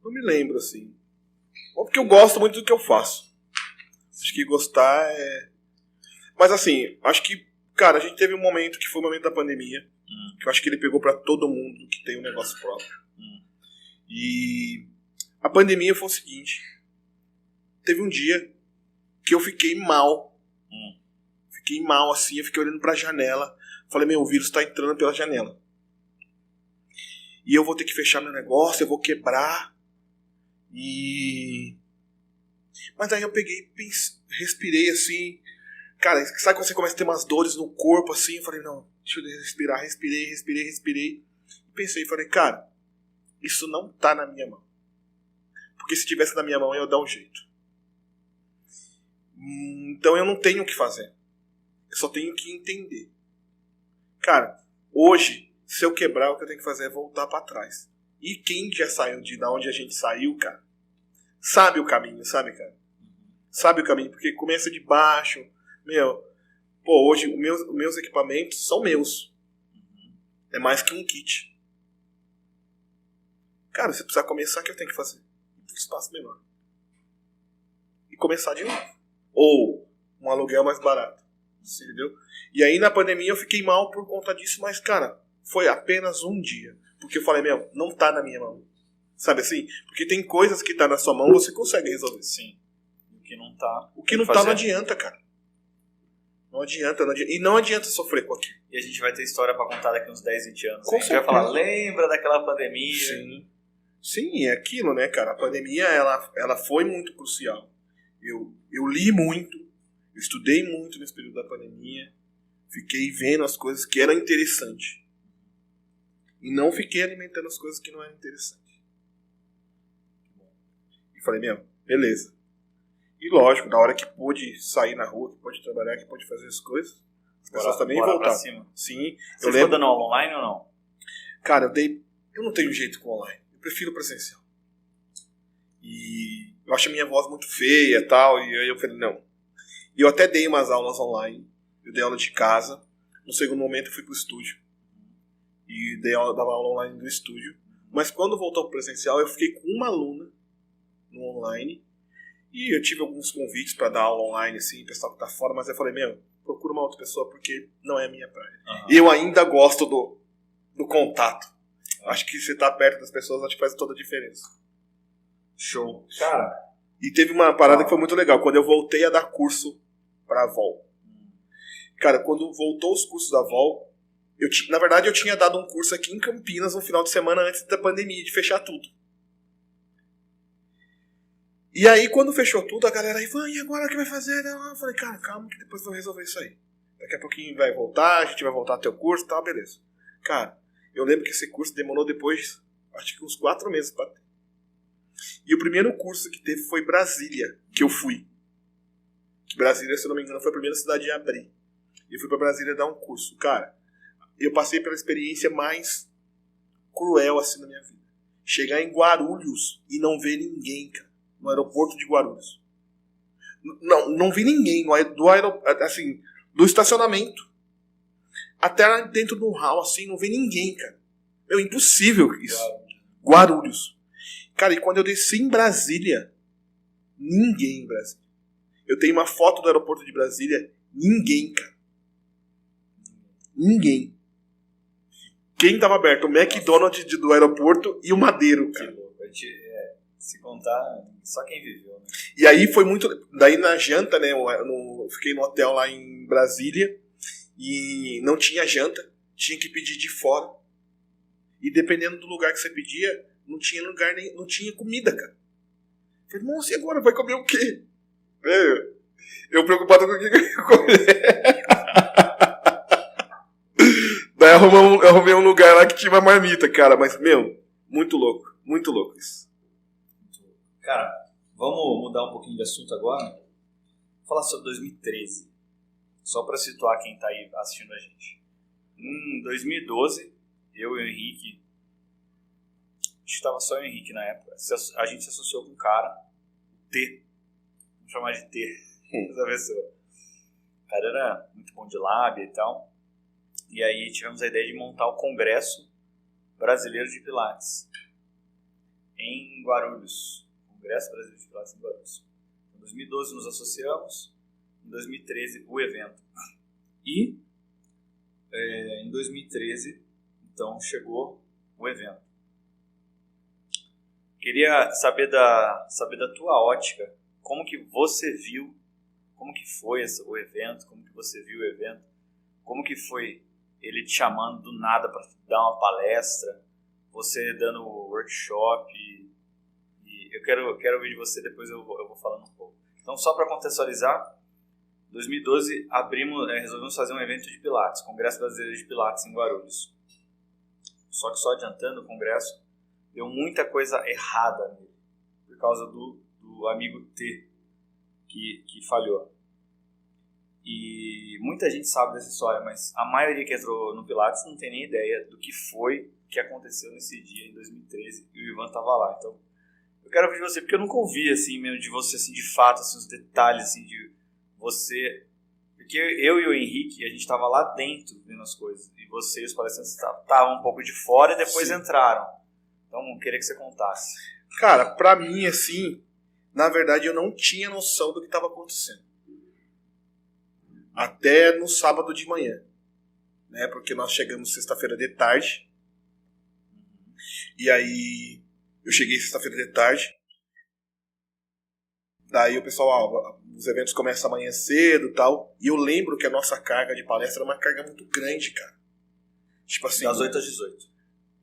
Não me lembro, assim. Porque eu gosto muito do que eu faço. Acho que gostar é... Mas assim, acho que, cara, a gente teve um momento que foi o momento da pandemia. Que eu acho que ele pegou pra todo mundo que tem um negócio próprio. E a pandemia foi o seguinte. Teve um dia que eu fiquei mal. Fiquei mal, assim. Eu fiquei olhando pra janela. Falei, meu, o vírus tá entrando pela janela. E eu vou ter que fechar meu negócio, eu vou quebrar. Mas aí eu peguei, respirei assim. Cara, sabe quando você começa a ter umas dores no corpo assim? Eu falei, não, deixa eu respirar. Respirei. E pensei, falei, cara, isso não tá na minha mão. Porque se tivesse na minha mão, eu ia dar um jeito. Então eu não tenho o que fazer. Eu só tenho que entender. Cara, hoje, se eu quebrar, o que eu tenho que fazer é voltar pra trás. E quem já saiu de onde a gente saiu, cara, sabe o caminho, sabe, cara? Sabe o caminho, porque começa de baixo. Meu, pô, hoje os meus equipamentos são meus. É mais que um kit. Cara, se precisar começar, o que eu tenho que fazer? Um espaço menor. E começar de novo. Ou um aluguel mais barato. Entendeu? E aí na pandemia eu fiquei mal por conta disso, mas, cara, foi apenas um dia. Porque eu falei, meu, não tá na minha mão. Sabe assim? Porque tem coisas que tá na sua mão, você consegue resolver. Sim. O que não tá... O que não tá não adianta, cara. Não adianta. E não adianta sofrer com aquilo. E a gente vai ter história pra contar daqui uns 10, 20 anos. Com a gente vai falar, lembra daquela pandemia? Sim, é aquilo, né, cara? A pandemia, ela foi muito crucial. Eu li muito, eu estudei muito nesse período da pandemia, fiquei vendo as coisas que eram interessantes. E não fiquei alimentando as coisas que não eram interessantes. E falei, meu, beleza. E lógico, na hora que pude sair na rua, que pude trabalhar, que pude fazer as coisas, as pessoas também voltaram. Sim. Você ficou dando aula online ou não? Cara, eu não tenho jeito com online. Eu prefiro presencial. E eu acho a minha voz muito feia e tal, e aí eu falei, não. E eu até dei umas aulas online. Eu dei aula de casa. No segundo momento eu fui pro estúdio. E dava aula online do estúdio. Mas quando voltou pro presencial, eu fiquei com uma aluna no online. E eu tive alguns convites para dar aula online, assim, pessoal que tá fora, mas eu falei, meu, procura uma outra pessoa porque não é a minha praia. E eu ainda gosto do contato. Acho que você tá perto das pessoas, acho que faz toda a diferença. Show. Cara. E teve uma parada que foi muito legal, quando eu voltei a dar curso pra Vol. Cara, quando voltou os cursos da Vol, na verdade eu tinha dado um curso aqui em Campinas no final de semana antes da pandemia, de fechar tudo. E aí, quando fechou tudo, a galera aí falou, e agora o que vai fazer? Eu falei, cara, calma que depois eu vou resolver isso aí. Daqui a pouquinho vai voltar, a gente vai voltar a ter o curso e tal, beleza. Cara, eu lembro que esse curso demorou depois, acho que uns 4 meses pra ter. E o primeiro curso que teve foi Brasília, que eu fui. Que Brasília, se eu não me engano, foi a primeira cidade a abrir. E eu fui pra Brasília dar um curso. Cara, eu passei pela experiência mais cruel assim na minha vida. Chegar em Guarulhos e não ver ninguém, cara. No aeroporto de Guarulhos. Não vi ninguém assim, do estacionamento até lá dentro do hall, assim, não vi ninguém, cara. É impossível isso. Guarulhos. Cara, e quando eu desci em Brasília, ninguém em Brasília. Eu tenho uma foto do aeroporto de Brasília, ninguém, cara. Ninguém. Quem tava aberto? O McDonald's do aeroporto e o Madeiro, cara. Que louco. Se contar, só quem viveu, né? E aí foi muito... Daí na janta, né? Eu fiquei no hotel lá em Brasília e não tinha janta. Tinha que pedir de fora. E dependendo do lugar que você pedia, não tinha lugar nem... Não tinha comida, cara. Eu falei, nossa, e agora? Vai comer o quê? Eu preocupado com o que eu ia comer. Daí eu arrumei um lugar lá que tinha uma marmita, cara. Mas, meu, muito louco isso. Cara, vamos mudar um pouquinho de assunto agora. Vou falar sobre 2013. Só para situar quem tá aí assistindo a gente. Em 2012, eu e o Henrique estava só eu e o Henrique na época. A gente se associou com um cara, o T. Vamos chamar de T. Essa pessoa. O cara era muito bom de lábia e tal. E aí tivemos a ideia de montar o Congresso Brasileiro de Pilates em Guarulhos. Congresso Brasileiro de Pilates em Guarulhos. Em 2012 nos associamos, em 2013 o evento. E em 2013, então, chegou o evento. Queria saber da tua ótica, como que você viu, como que foi o evento, como que você viu o evento, como que foi ele te chamando do nada para dar uma palestra, você dando workshop, e eu quero ouvir de você, depois eu vou falando um pouco. Então, só para contextualizar, em 2012 resolvemos fazer um evento de Pilates, Congresso Brasileiro de Pilates em Guarulhos. Só que só adiantando, o congresso deu muita coisa errada nele, por causa do amigo T que falhou. E muita gente sabe dessa história, mas a maioria que entrou no Pilates não tem nem ideia do que foi que aconteceu nesse dia em 2013 e o Ivan estava lá. Então, eu quero ouvir de você, porque eu nunca ouvi assim, mesmo de você assim, de fato, assim, os detalhes assim, de você. Porque eu e o Henrique, a gente estava lá dentro vendo as coisas, e você e os palestrantes estavam um pouco de fora e depois entraram. Então, eu queria que você contasse. Cara, pra mim, assim, na verdade eu não tinha noção do que estava acontecendo. Até no sábado de manhã, né? Porque nós chegamos sexta-feira de tarde. E aí eu cheguei sexta-feira de tarde. Daí o pessoal, os eventos começam amanhã cedo e tal. E eu lembro que a nossa carga de palestra era uma carga muito grande, cara. Tipo assim, das 8 às 18.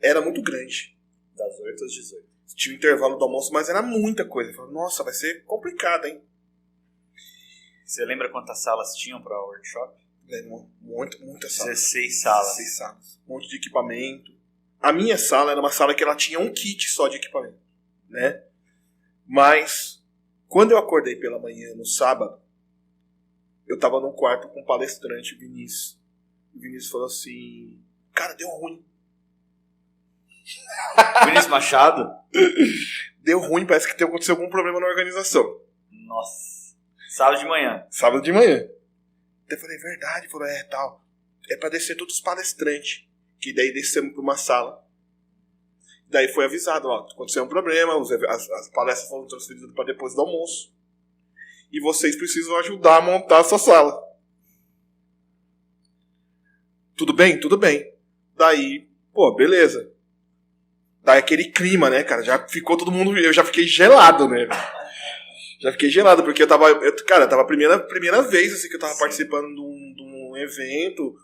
Era muito grande. Das 8 às 18. Tinha um intervalo do almoço, mas era muita coisa. Eu falei, nossa, vai ser complicado, hein? Você lembra quantas salas tinham para o workshop? Muitas salas. 16 salas. 16 salas. Um monte de equipamento. A minha sala era uma sala que ela tinha um kit só de equipamento, né? Mas, quando eu acordei pela manhã, no sábado, eu tava num quarto com um palestrante, o Vinícius. O Vinícius falou assim, cara, deu ruim. Vinícius Machado? Deu ruim, parece que aconteceu algum problema na organização. Nossa. Sábado de manhã. Sábado de manhã. Até falei, verdade, falou, tal. É pra descer todos os palestrantes. Que daí descemos pra uma sala. Daí foi avisado, ó, aconteceu um problema, as palestras foram transferidas para depois do almoço. E vocês precisam ajudar a montar a sua sala. Tudo bem? Tudo bem. Daí, pô, beleza. Daí aquele clima, né, cara, já ficou todo mundo, eu já fiquei gelado, né. Já fiquei gelado, porque tava a primeira vez assim, que eu tava participando de um evento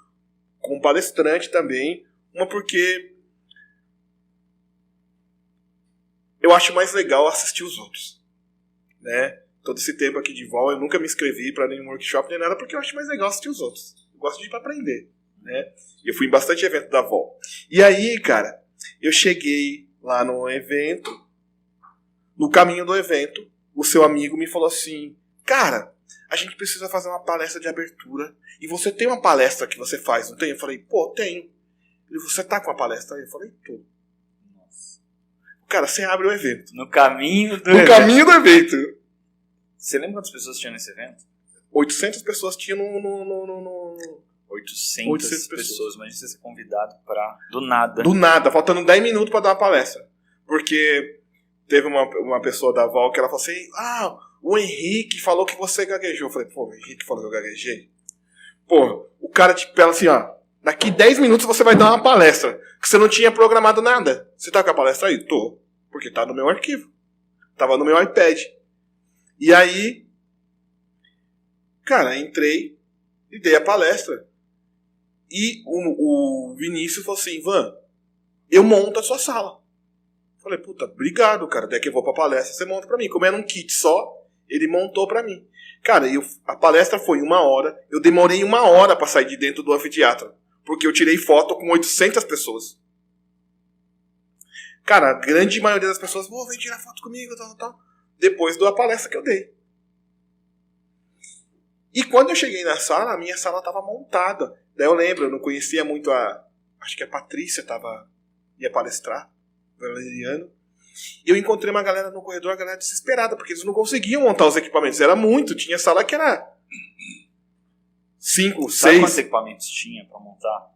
com um palestrante também. Uma porque eu acho mais legal assistir os outros, né? Todo esse tempo aqui de vol, eu nunca me inscrevi para nenhum workshop nem nada, porque eu acho mais legal assistir os outros. Eu gosto de ir pra aprender, né? Eu fui em bastante evento da vol. E aí, cara, eu cheguei lá no evento, no caminho do evento, o seu amigo me falou assim, cara, a gente precisa fazer uma palestra de abertura, e você tem uma palestra que você faz, não tem? Eu falei, pô, tenho. Ele falou, você tá com a palestra aí? Eu falei, tô. Nossa. Cara, você abre o evento. No caminho do evento. No caminho do evento. Você lembra quantas pessoas tinham nesse evento? 800 pessoas tinham 800 pessoas. Imagina você ser convidado pra... Do nada. Do nada, faltando 10 minutos pra dar uma palestra. Porque teve uma pessoa da Val que ela falou assim, o Henrique falou que você gaguejou. Eu falei, pô, o Henrique falou que eu gaguejei? Pô, o cara te pela assim, ó, daqui 10 minutos você vai dar uma palestra, que você não tinha programado nada. Você tá com a palestra aí? Tô. Porque tá no meu arquivo. Tava no meu iPad. E aí, cara, entrei e dei a palestra. E o Vinícius falou assim, Ivan, eu monto a sua sala. Falei, puta, obrigado, cara. Daqui eu vou pra palestra, você monta pra mim. Como era um kit só, ele montou pra mim. Cara, a palestra foi 1 hora. Eu demorei 1 hora pra sair de dentro do anfiteatro. Porque eu tirei foto com 800 pessoas. Cara, a grande maioria das pessoas, vem tirar foto comigo, tal. Depois da palestra que eu dei. E quando eu cheguei na sala, a minha sala tava montada. Daí eu lembro, eu não conhecia muito acho que a Patrícia ia palestrar, Valeriano. E eu encontrei uma galera no corredor, a galera desesperada, porque eles não conseguiam montar os equipamentos. Era muito, tinha sala que era 5, 6. Sabe quantos equipamentos tinha pra montar?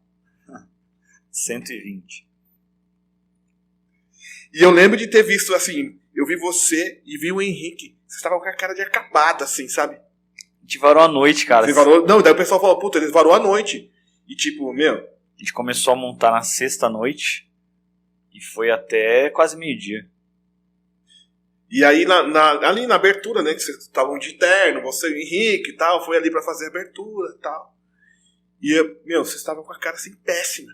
120. E eu lembro de ter visto, assim, eu vi você e vi o Henrique. Vocês estavam com a cara de acabada, assim, sabe? A gente varou à noite, cara. Não, daí o pessoal falou, puta, eles varou à noite. E tipo, meu... A gente começou a montar na sexta-noite e foi até quase meio-dia. E aí, ali na abertura, né, que vocês estavam de terno, você e o Henrique e tal, foi ali pra fazer a abertura e tal. E, vocês estavam com a cara, assim, péssima.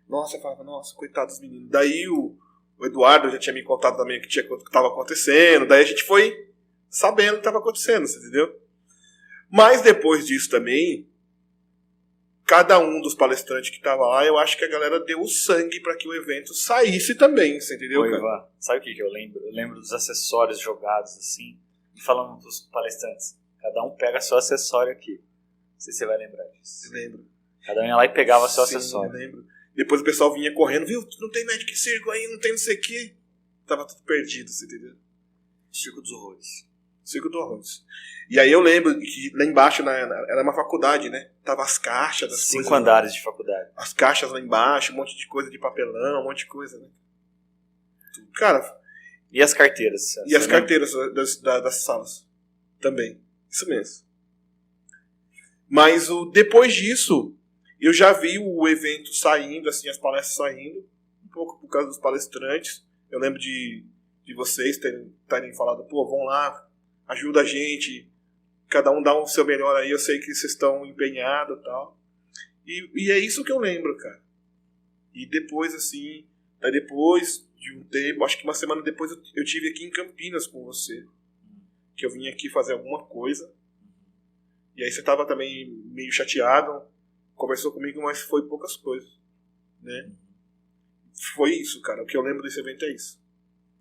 Nossa, eu falava, nossa, coitado dos meninos. Daí o Eduardo já tinha me contado também o que estava acontecendo. Daí a gente foi sabendo o que estava acontecendo, você entendeu? Mas depois disso também, cada um dos palestrantes que estava lá, eu acho que a galera deu o sangue para que o evento saísse também, você entendeu, Oi, cara? Ivan, sabe o que eu lembro? Eu lembro dos acessórios jogados assim, e falando pros palestrantes, cada um pega seu acessório aqui. Não sei se você vai lembrar disso. Eu lembro. Cada um ia lá e pegava seu Sim, acessório. Eu lembro. Depois o pessoal vinha correndo, viu? Não tem Magic Circle aí, não tem não sei o quê. Tava tudo perdido, você entendeu? Circo dos Horrores. Circo dos Horrores. E aí eu lembro que lá embaixo era uma faculdade, né? Tava as caixas das 5 coisas. andares de faculdade. As caixas lá embaixo, um monte de coisa de papelão, um monte de coisa, né? Cara... E as carteiras? E as carteiras das salas. Também. Isso mesmo. Mas depois disso... Eu já vi o evento saindo, assim, as palestras saindo, um pouco por causa dos palestrantes. Eu lembro de vocês terem falado, pô, vão lá, ajuda a gente, cada um dá o seu melhor aí, eu sei que vocês estão empenhados e tal. E é isso que eu lembro, cara. E depois, assim, aí depois de um tempo, acho que uma semana depois eu tive aqui em Campinas com você, que eu vim aqui fazer alguma coisa. E aí você tava também meio chateado, conversou comigo, mas foi poucas coisas, né? Foi isso, cara. O que eu lembro desse evento é isso.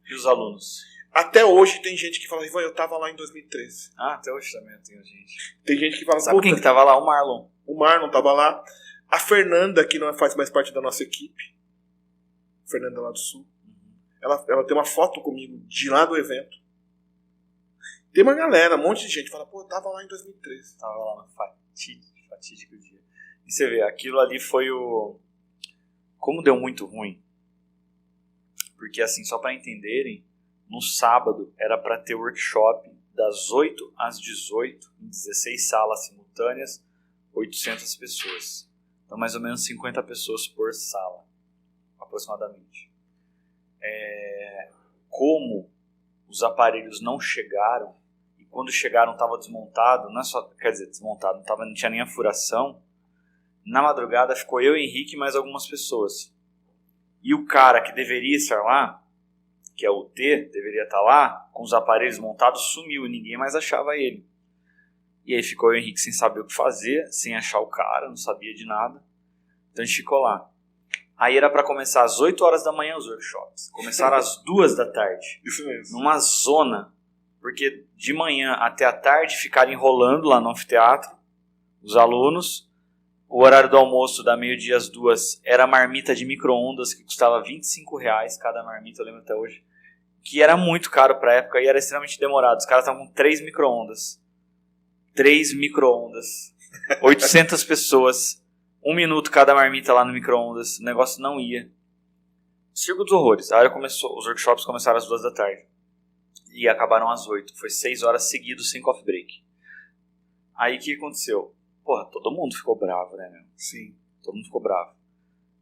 E os alunos? Até hoje tem gente que fala, Ivan, eu tava lá em 2013. Ah, até hoje também tem gente. Tem gente que fala, sabe quem que tava lá? O Marlon. O Marlon tava lá. A Fernanda, que não faz mais parte da nossa equipe. Fernanda lá do Sul. Ela tem uma foto comigo de lá do evento. Tem uma galera, um monte de gente fala, pô, eu tava lá em 2013. Tava lá no fatídico dia. E você vê, aquilo ali foi o... Como deu muito ruim. Porque assim, só para entenderem, no sábado era para ter workshop das 8 às 18, em 16 salas simultâneas, 800 pessoas. Então mais ou menos 50 pessoas por sala, aproximadamente. Como os aparelhos não chegaram, e quando chegaram estava desmontado, não é só, quer dizer, desmontado, não tinha nem a furação. Na madrugada ficou eu, Henrique e mais algumas pessoas. E o cara que deveria estar lá, que é o T, deveria estar lá, com os aparelhos montados, sumiu e ninguém mais achava ele. E aí ficou eu e o Henrique sem saber o que fazer, sem achar o cara, não sabia de nada. Então a gente ficou lá. Aí era para começar às 8 horas da manhã os workshops. Começaram às 2 da tarde. Isso mesmo. Numa zona, porque de manhã até a tarde ficaram enrolando lá no anfiteatro, os alunos. O horário do almoço, da meio-dia às 2, era marmita de micro-ondas, que custava R$25 cada marmita, eu lembro até hoje. Que era muito caro pra época e era extremamente demorado. Os caras estavam com 3 micro-ondas. 3 micro-ondas. 800 pessoas. 1 minuto cada marmita lá no micro-ondas. O negócio não ia. Circo dos Horrores. A área começou, os workshops começaram às 2 da tarde. E acabaram às 8. Foi 6 horas seguidas sem coffee break. Aí o que aconteceu? Porra, todo mundo ficou bravo, né, meu? Sim. Todo mundo ficou bravo.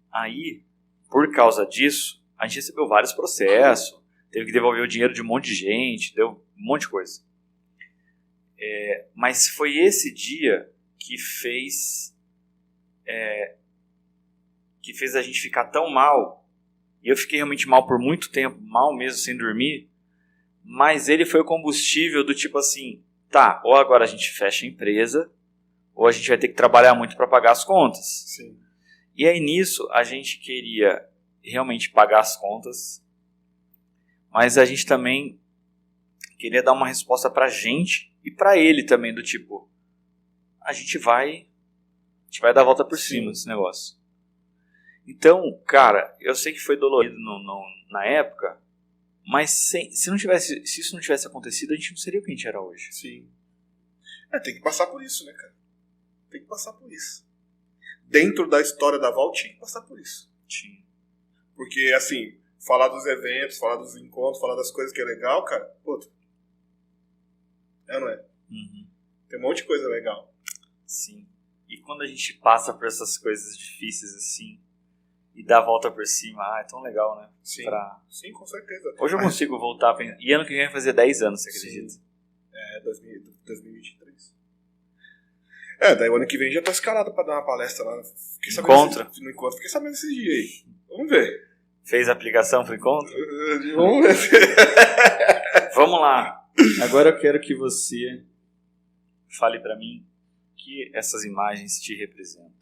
Aí, por causa disso, a gente recebeu vários processos, teve que devolver o dinheiro de um monte de gente, deu um monte de coisa. Mas foi esse dia que fez a gente ficar tão mal, e eu fiquei realmente mal por muito tempo, mal mesmo, sem dormir, mas ele foi o combustível do tipo assim, tá, ou agora a gente fecha a empresa, ou a gente vai ter que trabalhar muito para pagar as contas. Sim. E aí nisso a gente queria realmente pagar as contas, mas a gente também queria dar uma resposta pra gente e pra ele também, do tipo, a gente vai dar a volta por cima desse negócio. Então, cara, eu sei que foi dolorido na época, mas se isso não tivesse acontecido, a gente não seria o que a gente era hoje. Sim. Tem que passar por isso, né, cara? Tem que passar por isso. Dentro da história da Vol, tinha que passar por isso. Tinha. Porque, assim, falar dos eventos, falar dos encontros, falar das coisas que é legal, cara, puta. Não é? Uhum. Tem um monte de coisa legal. Sim. E quando a gente passa por essas coisas difíceis assim e dá a volta por cima, é tão legal, né? Sim, sim, com certeza. Hoje eu consigo voltar e ano que vem vai fazer 10 anos, você acredita? Sim. 2023. Daí o ano que vem já tá escalado pra dar uma palestra lá. No encontro. Fiquei sabendo esses dias aí. Vamos ver. Fez a aplicação pro encontro? Vamos ver. Vamos lá. Agora eu quero que você fale pra mim que essas imagens te representam.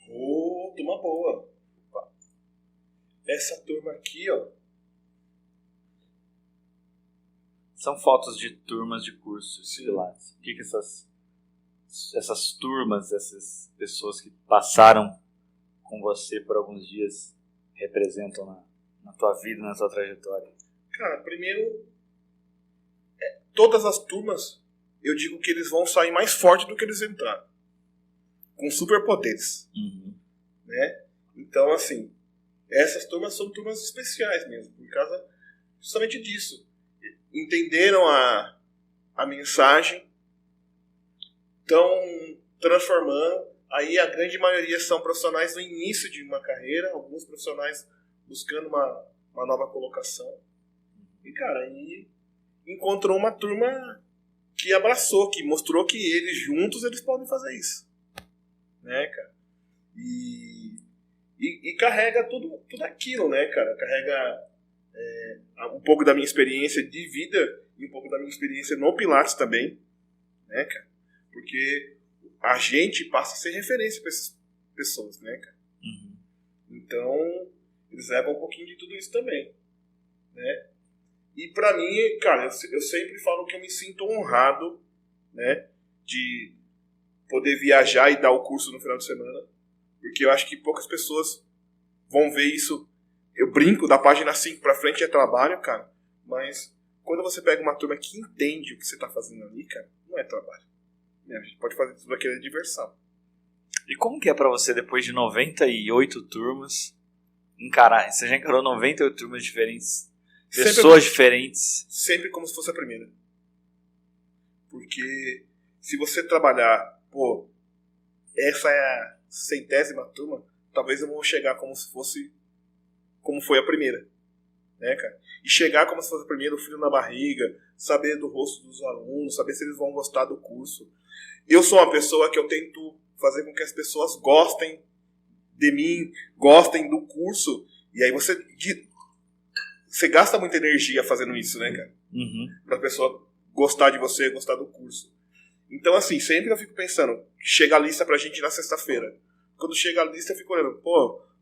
Turma boa. Essa turma aqui, ó. São fotos de turmas de cursos de Pilates. O que essas turmas, essas pessoas que passaram com você por alguns dias representam na tua vida, na tua trajetória? Cara, primeiro, todas as turmas, eu digo que eles vão sair mais fortes do que eles entraram. Com superpoderes. Uhum. Né? Então, assim, essas turmas são turmas especiais mesmo, por causa justamente disso. Entenderam a mensagem, estão transformando. Aí a grande maioria são profissionais no início de uma carreira, alguns profissionais buscando uma nova colocação. E, cara, aí encontrou uma turma que abraçou, que mostrou que eles juntos eles podem fazer isso. Né, cara? E carrega tudo aquilo, né, cara? Carrega um pouco da minha experiência de vida e um pouco da minha experiência no Pilates também, né, cara? Porque a gente passa a ser referência para essas pessoas, né, cara? Uhum. Então, eles levam um pouquinho de tudo isso também, né? E pra mim, cara, eu sempre falo que eu me sinto honrado, né, de poder viajar e dar o curso no final de semana, porque eu acho que poucas pessoas vão ver isso. Eu brinco, da página 5 pra frente é trabalho, cara, mas quando você pega uma turma que entende o que você tá fazendo ali, cara, não é trabalho. A gente pode fazer tudo aquilo de diversão. E como que é pra você, depois de 98 turmas, encarar? Você já encarou 98 turmas diferentes, pessoas diferentes? Sempre como se fosse a primeira. Porque se você trabalhar, essa é a 100ª turma, talvez eu vou chegar como se fosse como foi a primeira, né, cara? E chegar como se fosse a primeira, o frio na barriga, saber do rosto dos alunos, saber se eles vão gostar do curso. Eu sou uma pessoa que eu tento fazer com que as pessoas gostem de mim, gostem do curso, e aí você gasta muita energia fazendo isso, né, cara? Uhum. Pra pessoa gostar de você, gostar do curso. Então, assim, sempre eu fico pensando, chega a lista pra gente na sexta-feira. Quando chega a lista, eu fico olhando,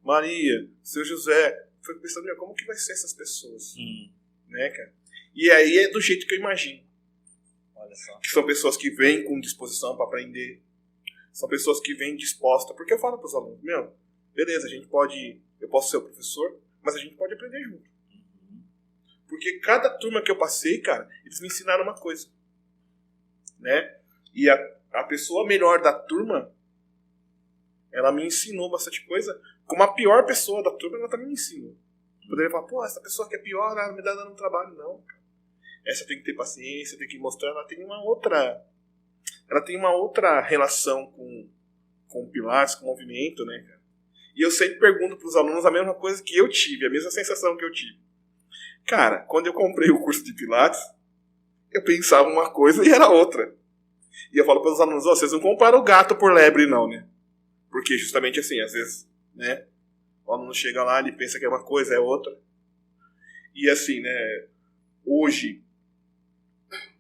Maria, seu José, eu fico pensando, como que vai ser essas pessoas? Né, cara? E aí é do jeito que eu imagino. Olha só. Que são pessoas que vêm com disposição pra aprender. São pessoas que vêm dispostas. Porque eu falo pros alunos, beleza, eu posso ser o professor, mas a gente pode aprender junto. Porque cada turma que eu passei, cara, eles me ensinaram uma coisa. Né? E a pessoa melhor da turma, ela me ensinou bastante coisa. Como a pior pessoa da turma, ela também me ensinou. Poderia falar, essa pessoa que é pior, ela me dá dando trabalho. Não, cara. Essa tem que ter paciência, tem que mostrar, ela tem uma outra relação com o Pilates, com o movimento, né, cara? E eu sempre pergunto pros alunos a mesma coisa que eu tive, a mesma sensação que eu tive. Cara, quando eu comprei o curso de Pilates, eu pensava uma coisa e era outra. E eu falo para os alunos, vocês não comparam o gato por lebre não, né? Porque justamente assim, às vezes, né, o aluno chega lá, ele pensa que é uma coisa, é outra. E assim, né, hoje,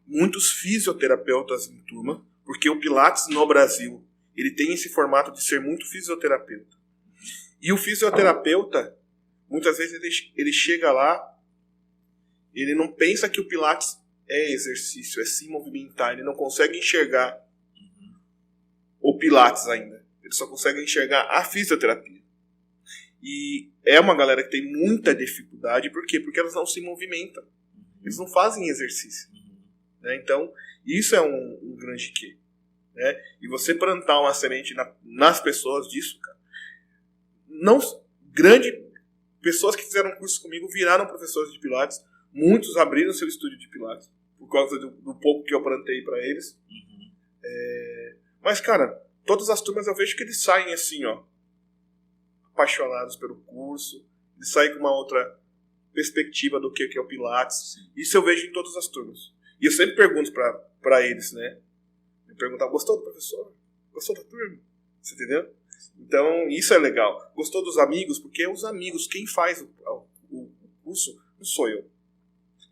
muitos fisioterapeutas em turma, porque o Pilates no Brasil, ele tem esse formato de ser muito fisioterapeuta. E o fisioterapeuta, muitas vezes ele chega lá, ele não pensa que o Pilates é exercício, é se movimentar, ele não consegue enxergar o Pilates ainda. Eles só conseguem enxergar a fisioterapia. E é uma galera que tem muita dificuldade. Por quê? Porque elas não se movimentam. Eles não fazem exercício. Né? Então, isso é um grande quê. Né? E você plantar uma semente nas pessoas disso, cara. Pessoas que fizeram curso comigo viraram professores de Pilates. Muitos abriram seu estúdio de Pilates por causa do pouco que eu plantei para eles. Mas, cara, todas as turmas eu vejo que eles saem assim, ó, apaixonados pelo curso. Eles saem com uma outra perspectiva do que é o Pilates. Sim. Isso eu vejo em todas as turmas. E eu sempre pergunto para eles, né? Eu pergunto, gostou do professor? Gostou da turma? Você entendeu? Então, isso é legal. Gostou dos amigos? Porque os amigos, quem faz o curso, não sou eu.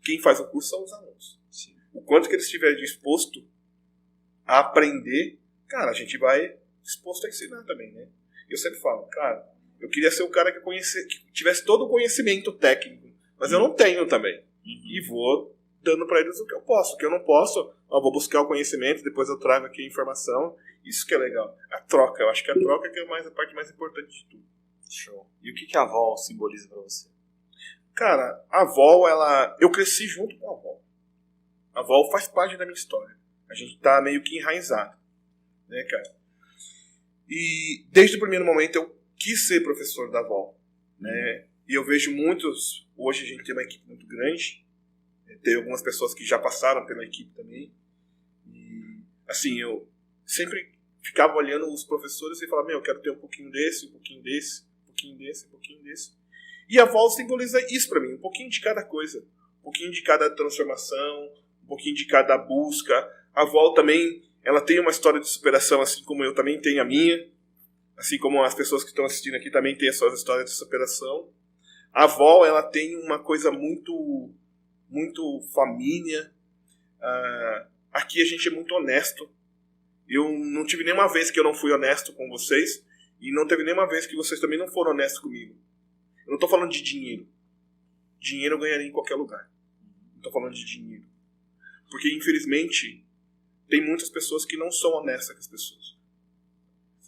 Quem faz o curso são os alunos. Sim. O quanto que eles estiverem disposto a aprender, cara, a gente vai disposto a ensinar também, né? Eu sempre falo, cara, eu queria ser o cara que tivesse todo o conhecimento técnico, mas eu não tenho também. E vou dando para eles o que eu posso. O que eu não posso, eu vou buscar o conhecimento, depois eu trago aqui a informação. Isso que é legal. A troca, eu acho que a troca que é a parte mais importante de tudo. Show. E o que a VOL simboliza para você? Cara, a VOL, eu cresci junto com a VOL. A VOL faz parte da minha história. A gente tá meio que enraizado, né, cara? E desde o primeiro momento eu quis ser professor da VOL, né? E eu vejo muitos, hoje a gente tem uma equipe muito grande, tem algumas pessoas que já passaram pela equipe também, e assim, eu sempre ficava olhando os professores e falava, eu quero ter um pouquinho desse, um pouquinho desse, um pouquinho desse, um pouquinho desse. E a VOL simboliza isso pra mim, um pouquinho de cada coisa, um pouquinho de cada transformação, um pouquinho de cada busca. A VOL também, ela tem uma história de superação, assim como eu também tenho a minha, assim como as pessoas que estão assistindo aqui também têm as suas histórias de superação. A VOL, ela tem uma coisa muito, muito família. Aqui a gente é muito honesto. Eu não tive nenhuma vez que eu não fui honesto com vocês, e não teve nenhuma vez que vocês também não foram honestos comigo. Eu não estou falando de dinheiro. Dinheiro eu ganharia em qualquer lugar. Não estou falando de dinheiro. Porque, infelizmente, tem muitas pessoas que não são honestas com as pessoas.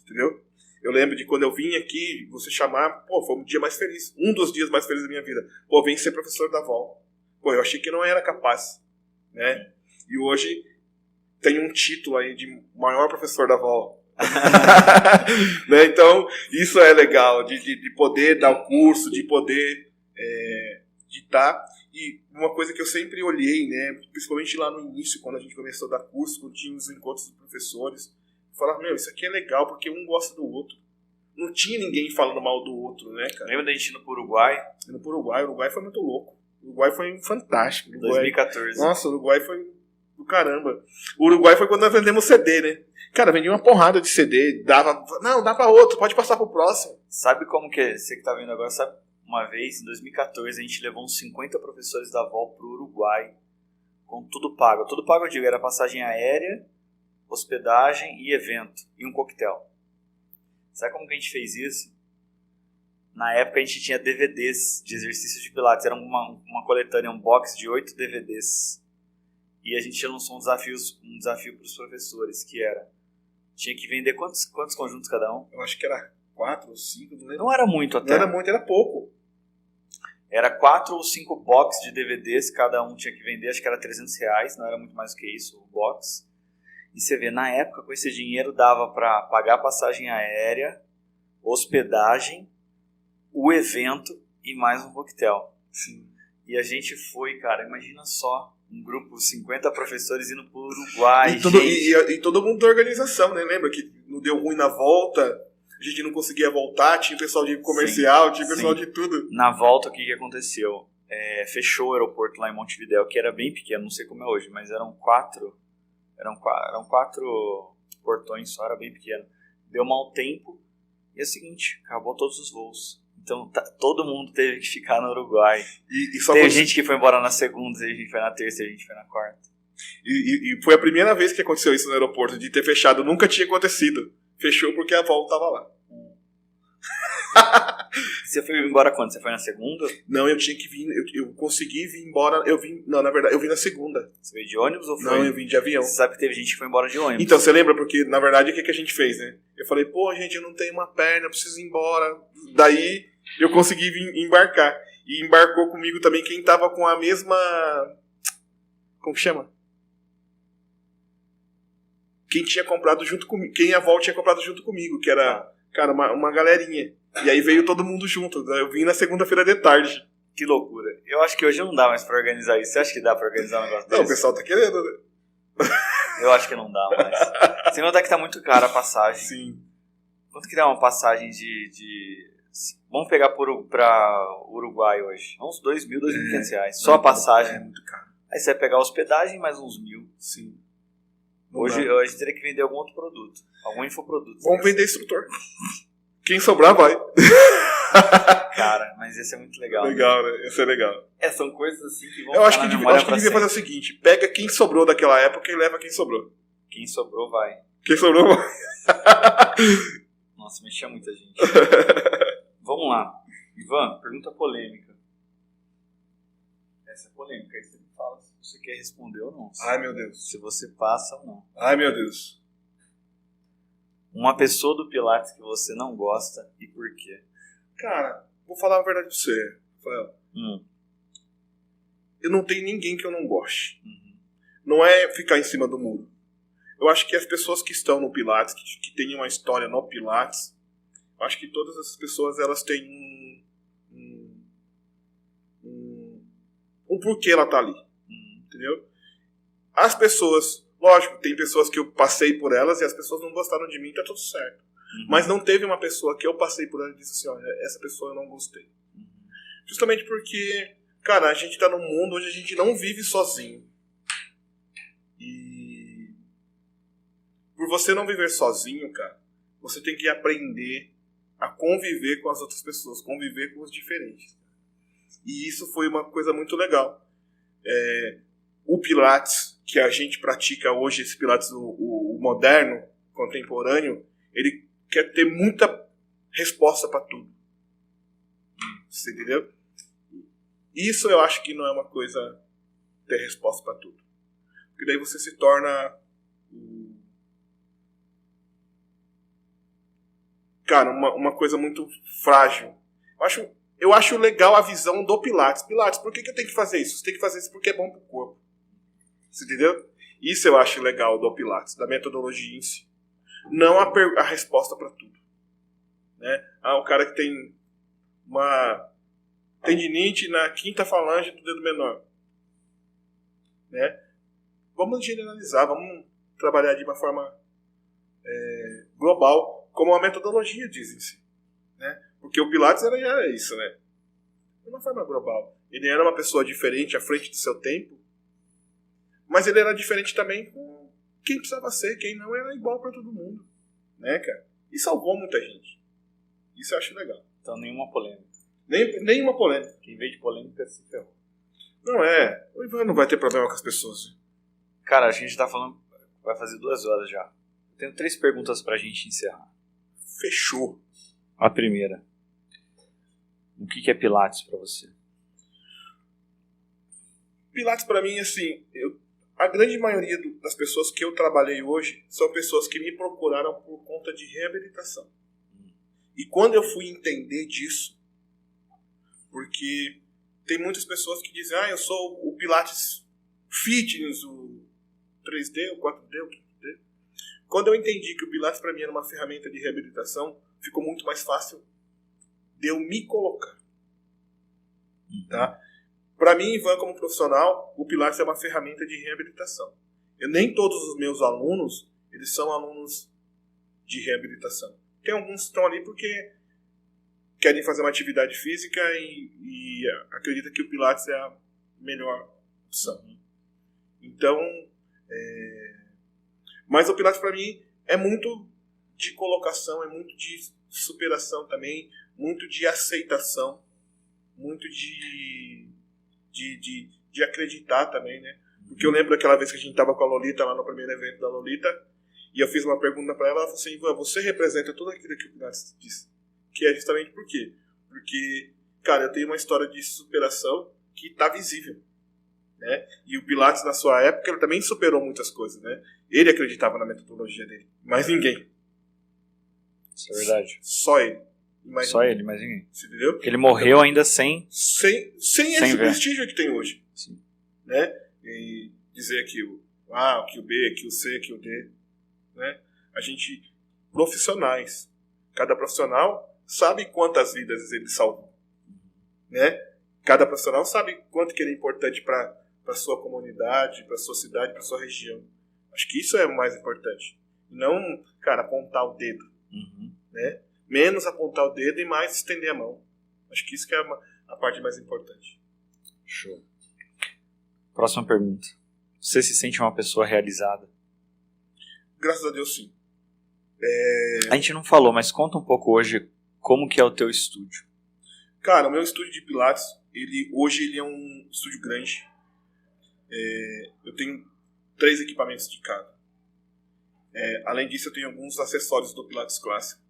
Entendeu? Eu lembro de quando eu vim aqui, você chamar, foi um dia mais feliz. Um dos dias mais felizes da minha vida. Vem ser professor da VOL. Eu achei que não era capaz. Né? E hoje tem um título aí de maior professor da VOL. Né? Então, isso é legal, de poder dar o curso, de poder ditar. E uma coisa que eu sempre olhei, né, principalmente lá no início, quando a gente começou a dar curso, quando tinha os encontros dos professores, eu falava, isso aqui é legal porque um gosta do outro. Não tinha ninguém falando mal do outro, né, cara? Lembra da gente ir no Uruguai? O Uruguai foi muito louco. O Uruguai foi fantástico. 2014. Nossa, o Uruguai foi do caramba. O Uruguai foi quando nós vendemos CD, né? Cara, vendia uma porrada de CD, dá pra outro, pode passar pro próximo. Sabe como que é? Você que tá vendo agora, sabe? Uma vez, em 2014, a gente levou uns 50 professores da VOL pro Uruguai, com tudo pago. Tudo pago, eu digo, era passagem aérea, hospedagem e evento, e um coquetel. Sabe como que a gente fez isso? Na época a gente tinha DVDs de exercícios de Pilates, era uma coletânea, um box de 8 DVDs. E a gente lançou um desafio para os professores, que era, tinha que vender quantos conjuntos cada um? Eu acho que era 4 ou 5, não lembro. Não era muito até. Não era muito, era pouco. Era 4 ou 5 boxes de DVDs, cada um tinha que vender, acho que era R$300, não era muito mais do que isso, o box. E você vê, na época, com esse dinheiro dava para pagar passagem aérea, hospedagem, o evento e mais um coquetel. Sim. E a gente foi, cara, imagina só, um grupo, 50 professores indo pro Uruguai. E todo mundo da organização, né? Lembra que não deu ruim na volta, a gente não conseguia voltar, tinha pessoal de comercial, tinha pessoal de tudo. Na volta, o que aconteceu? Fechou o aeroporto lá em Montevidéu, que era bem pequeno, não sei como é hoje, mas eram quatro portões só, era bem pequeno. Deu mau tempo, e é o seguinte, acabou todos os voos. Então todo mundo teve que ficar no Uruguai. Teve gente que foi embora na segunda, a gente foi na terça, a gente foi na quarta. E foi a primeira vez que aconteceu isso no aeroporto, de ter fechado. Nunca tinha acontecido. Fechou porque a VOL tava lá. Você foi embora quando? Você foi na segunda? Não, eu tinha que vir, eu consegui vir embora, na verdade, eu vim na segunda. Você veio de ônibus ou foi? Não, eu vim de avião. Você sabe que teve gente que foi embora de ônibus. Então, você lembra? Porque, na verdade, o que a gente fez, né? Eu falei, pô, gente, eu não tenho uma perna, eu preciso ir embora. Daí, eu consegui vir embarcar. E embarcou comigo também quem tava com a mesma... Como que chama? Quem tinha comprado junto comigo, quem a Vol tinha comprado junto comigo, que era, cara, uma galerinha. E aí veio todo mundo junto. Eu vim na segunda-feira de tarde. Que loucura. Eu acho que hoje não dá mais pra organizar isso. Você acha que dá pra organizar um negócio desse? Não, o pessoal tá querendo, né? Eu acho que não dá mais. Sem notar que tá muito cara a passagem. Sim. Quanto que dá uma passagem de... Vamos pegar pra Uruguai hoje. Uns 2.000, 2.500 reais. Só a passagem. É muito caro. Aí você vai pegar a hospedagem mais uns 1.000. Sim. Hoje teria que vender algum outro produto. Algum infoproduto. Vamos vender instrutor. Quem sobrar vai. Cara, mas esse é muito legal. Legal, né? Esse é legal. São coisas assim que vão Eu acho ficar que na memória pra devia fazer o sempre. seguinte: pega quem sobrou daquela época e leva quem sobrou. Quem sobrou vai. Quem sobrou vai. Nossa, mexia muita gente. Vamos lá. Ivan, pergunta polêmica. Essa é polêmica. Aí você me fala se você quer responder ou não. Ai, meu Deus. Se você passa ou não. Ai, meu Deus. Uma pessoa do Pilates que você não gosta e por quê? Cara, vou falar a verdade pra você, Rafael. Eu não tenho ninguém que eu não goste. Uhum. Não é ficar em cima do muro. Eu acho que as pessoas que estão no Pilates, que têm uma história no Pilates, eu acho que todas essas pessoas elas têm um porquê ela tá ali. Entendeu? As pessoas, lógico, tem pessoas que eu passei por elas e as pessoas não gostaram de mim, tá tudo certo. Uhum. Mas não teve uma pessoa que eu passei por ela e disse assim, olha, essa pessoa eu não gostei. Uhum. Justamente porque, cara, a gente tá num mundo onde a gente não vive sozinho. E por você não viver sozinho, cara, você tem que aprender a conviver com as outras pessoas, conviver com os diferentes. E isso foi uma coisa muito legal. O Pilates que a gente pratica hoje, esse Pilates o moderno, contemporâneo, ele quer ter muita resposta para tudo. Você entendeu? Isso eu acho que não é uma coisa ter resposta para tudo. Porque daí você se torna cara, uma coisa muito frágil. Eu acho legal a visão do Pilates. Pilates, por que eu tenho que fazer isso? Você tem que fazer isso porque é bom pro corpo. Você entendeu? Isso eu acho legal do Pilates, da metodologia em si. Não a resposta para tudo. Né? O cara que tem uma tendinite na quinta falange do dedo menor. Né? Vamos generalizar, vamos trabalhar de uma forma global, como a metodologia diz em si. Né? Porque o Pilates era isso, né? De uma forma global. Ele era uma pessoa diferente, à frente do seu tempo, mas ele era diferente também com quem precisava ser, quem não era igual para todo mundo. Né, cara? E salvou muita gente. Isso eu acho legal. Então nenhuma polêmica. Nenhuma polêmica. Quem veio de polêmica se ferrou. Não é. O Ivan não vai ter problema com as pessoas. Cara, a gente tá falando... Vai fazer 2 horas já. Eu tenho 3 perguntas pra gente encerrar. Fechou. A primeira. O que é Pilates pra você? Pilates pra mim, assim... A grande maioria das pessoas que eu trabalhei hoje são pessoas que me procuraram por conta de reabilitação. E quando eu fui entender disso, porque tem muitas pessoas que dizem, eu sou o Pilates Fitness, o 3D, o 4D, o 5D. Quando eu entendi que o Pilates para mim era uma ferramenta de reabilitação, ficou muito mais fácil de eu me colocar. Tá? Para mim, Ivan, como profissional, o Pilates é uma ferramenta de reabilitação. Nem todos os meus alunos, eles são alunos de reabilitação. Tem alguns que estão ali porque querem fazer uma atividade física e acreditam que o Pilates é a melhor opção. Então, mas o Pilates para mim é muito de colocação, é muito de superação também, muito de aceitação, muito de acreditar também, né? Porque eu lembro daquela vez que a gente tava com a Lolita lá no primeiro evento da Lolita, e eu fiz uma pergunta para ela, ela falou assim, Ivan, você representa tudo aquilo que o Pilates disse. Que é justamente por quê? Porque, cara, eu tenho uma história de superação que tá visível, né? E o Pilates, na sua época, ele também superou muitas coisas, né? Ele acreditava na metodologia dele, mas ninguém. Isso é verdade. Só ele. Só ele, mas ninguém. Você entendeu? Porque ele morreu ainda sem Esse ver. prestígio que tem hoje. Sim. Né? E dizer que o que o B, que o C, que o D. Né? A gente, profissionais, cada profissional sabe quantas vidas ele salvou. Né? Cada profissional sabe quanto que ele é importante para a sua comunidade, para a sua cidade, para a sua região. Acho que isso é o mais importante. E não, cara, apontar o dedo. Né? Menos apontar o dedo e mais estender a mão. Acho que isso que é a parte mais importante. Show. Próxima pergunta. Você se sente uma pessoa realizada? Graças a Deus, sim. A gente não falou, mas conta um pouco hoje como que é o teu estúdio. Cara, o meu estúdio de Pilates, hoje ele é um estúdio grande. Eu tenho 3 equipamentos de cada. Além disso, eu tenho alguns acessórios do Pilates clássico.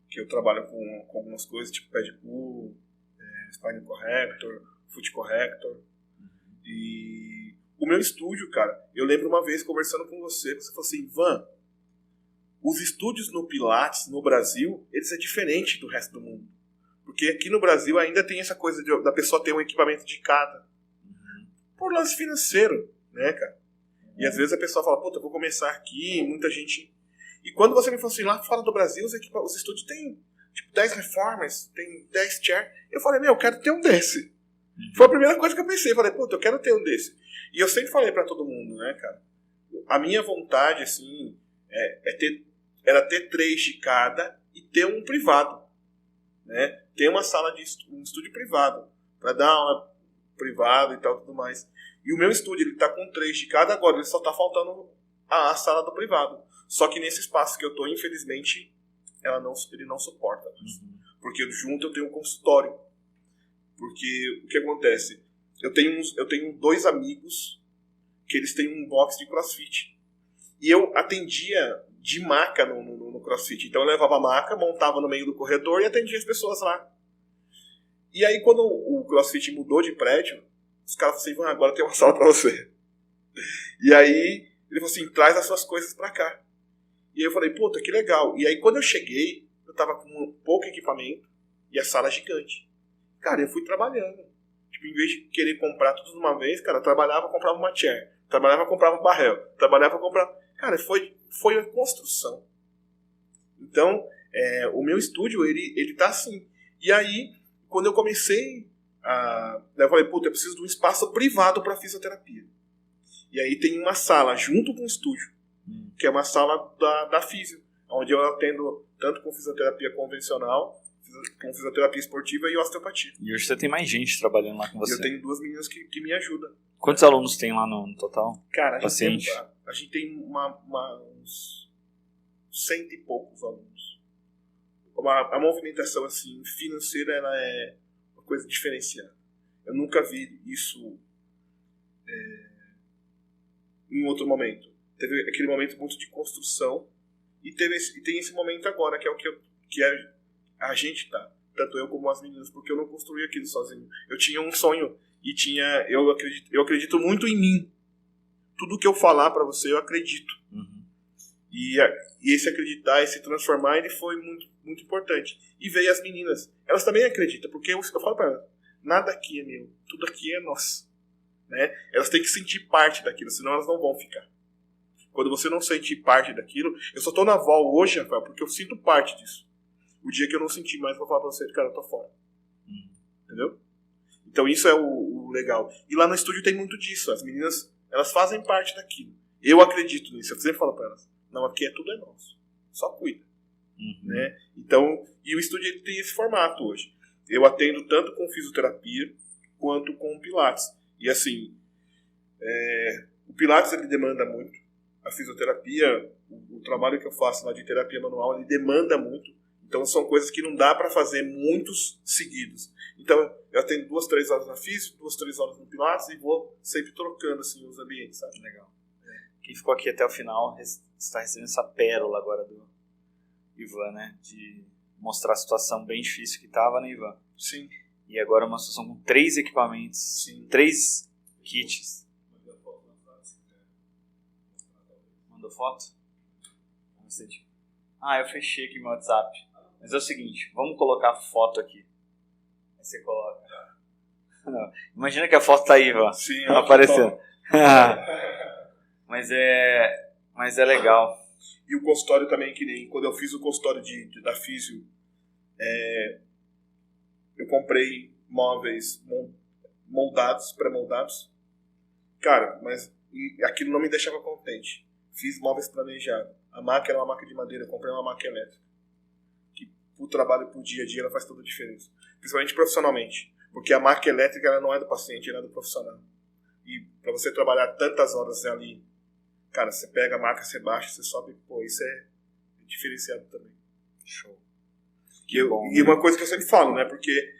Que eu trabalho com algumas coisas, tipo pad pull, spine corrector, foot corrector. E o meu estúdio, cara, eu lembro uma vez conversando com você falou assim, Ivan, os estúdios no Pilates, no Brasil, eles é diferente do resto do mundo. Porque aqui no Brasil ainda tem essa coisa da pessoa ter um equipamento de cada. Por lance financeiro, né, cara? E às vezes a pessoa fala, puta, eu vou começar aqui, muita gente... E quando você me falou assim, lá fora do Brasil, os estúdios têm tipo 10 reformers, tem 10 chair. Eu falei, eu quero ter um desse. Foi a primeira coisa que eu pensei. Eu falei, puta, eu quero ter um desse. E eu sempre falei pra todo mundo, né, cara? A minha vontade, assim, era ter 3 de cada e ter um privado. Né? Ter uma sala um estúdio privado. Pra dar aula privado e tal, tudo mais. E o meu estúdio, ele tá com 3 de cada agora. Ele só tá faltando a sala do privado. Só que nesse espaço que eu tô, infelizmente, ele não suporta. Porque junto eu tenho um consultório. Porque o que acontece? Eu tenho 2 amigos que eles têm um box de CrossFit. E eu atendia de maca no CrossFit. Então eu levava a maca, montava no meio do corredor e atendia as pessoas lá. E aí quando o CrossFit mudou de prédio, os caras falaram assim, agora tem uma sala pra você. E aí ele falou assim, traz as suas coisas pra cá. E aí eu falei, puta, que legal. E aí quando eu cheguei, eu tava com pouco equipamento e a sala gigante. Cara, eu fui trabalhando. Tipo, em vez de querer comprar tudo de uma vez, cara, eu trabalhava, comprava uma chair. Trabalhava, comprava um barrel. Trabalhava, comprava... Cara, foi uma construção. Então, o meu estúdio, ele tá assim. E aí, quando eu comecei eu falei, puta, eu preciso de um espaço privado para fisioterapia. E aí tem uma sala junto com o estúdio, que é uma sala da físio, onde eu atendo tanto com fisioterapia convencional, com fisioterapia esportiva e osteopatia. E hoje você tem mais gente trabalhando lá com você. Eu tenho 2 meninas que me ajudam. Quantos alunos tem lá no total? Cara, a gente tem uns 100 e poucos alunos. A movimentação assim, financeira, ela é uma coisa diferenciada. Eu nunca vi isso em outro momento. Teve aquele momento muito de construção e tem esse momento agora, que é o que a gente tá. Tanto eu como as meninas, porque eu não construí aquilo sozinho. Eu tinha um sonho e eu acredito muito em mim. Tudo que eu falar pra você, eu acredito. E esse acreditar, esse transformar, ele foi muito, muito importante. E veio as meninas. Elas também acreditam, porque eu falo pra elas, nada aqui é meu, tudo aqui é nosso. Né? Elas têm que sentir parte daquilo, senão elas não vão ficar. Quando você não sentir parte daquilo... Eu só tô na Vol hoje, Rafael, porque eu sinto parte disso. O dia que eu não sentir mais, eu vou falar pra você, cara, eu tô fora. Entendeu? Então isso é o legal. E lá no estúdio tem muito disso. As meninas, elas fazem parte daquilo. Eu acredito nisso. Eu sempre falo pra elas, não, aqui tudo é nosso. Só cuida. Né? Então, e o estúdio ele tem esse formato hoje. Eu atendo tanto com fisioterapia quanto com Pilates. E assim, o Pilates ele demanda muito. A fisioterapia, o trabalho que eu faço lá de terapia manual, ele demanda muito. Então são coisas que não dá para fazer muitos seguidos. Então eu atendo 2, 3 horas na física, 2, 3 horas no Pilates e vou sempre trocando assim, os ambientes, sabe? Legal. Quem ficou aqui até o final está recebendo essa pérola agora do Ivan, né? De mostrar a situação bem difícil que estava, né, Ivan? Sim. E agora uma situação com 3 equipamentos, Sim. 3 kits. Mandou foto? Ah, eu fechei aqui meu WhatsApp. Mas é o seguinte, vamos colocar a foto aqui. Aí você coloca. Não. Imagina que a foto tá aí, Ivan. Sim, aparecendo. Mas é legal. E o consultório também, que nem quando eu fiz o consultório da Físio, eu comprei móveis moldados, pré-moldados. Cara, mas aquilo não me deixava contente. Fiz móveis planejados. A máquina era uma máquina de madeira, eu comprei uma máquina elétrica. Que pro trabalho, pro dia a dia, ela faz toda a diferença. Principalmente profissionalmente. Porque a máquina elétrica ela não é do paciente, ela é do profissional. E para você trabalhar tantas horas ali, cara, você pega a máquina, você baixa, você sobe, pô, isso é diferenciado também. Show. E uma coisa que eu sempre falo, né? Porque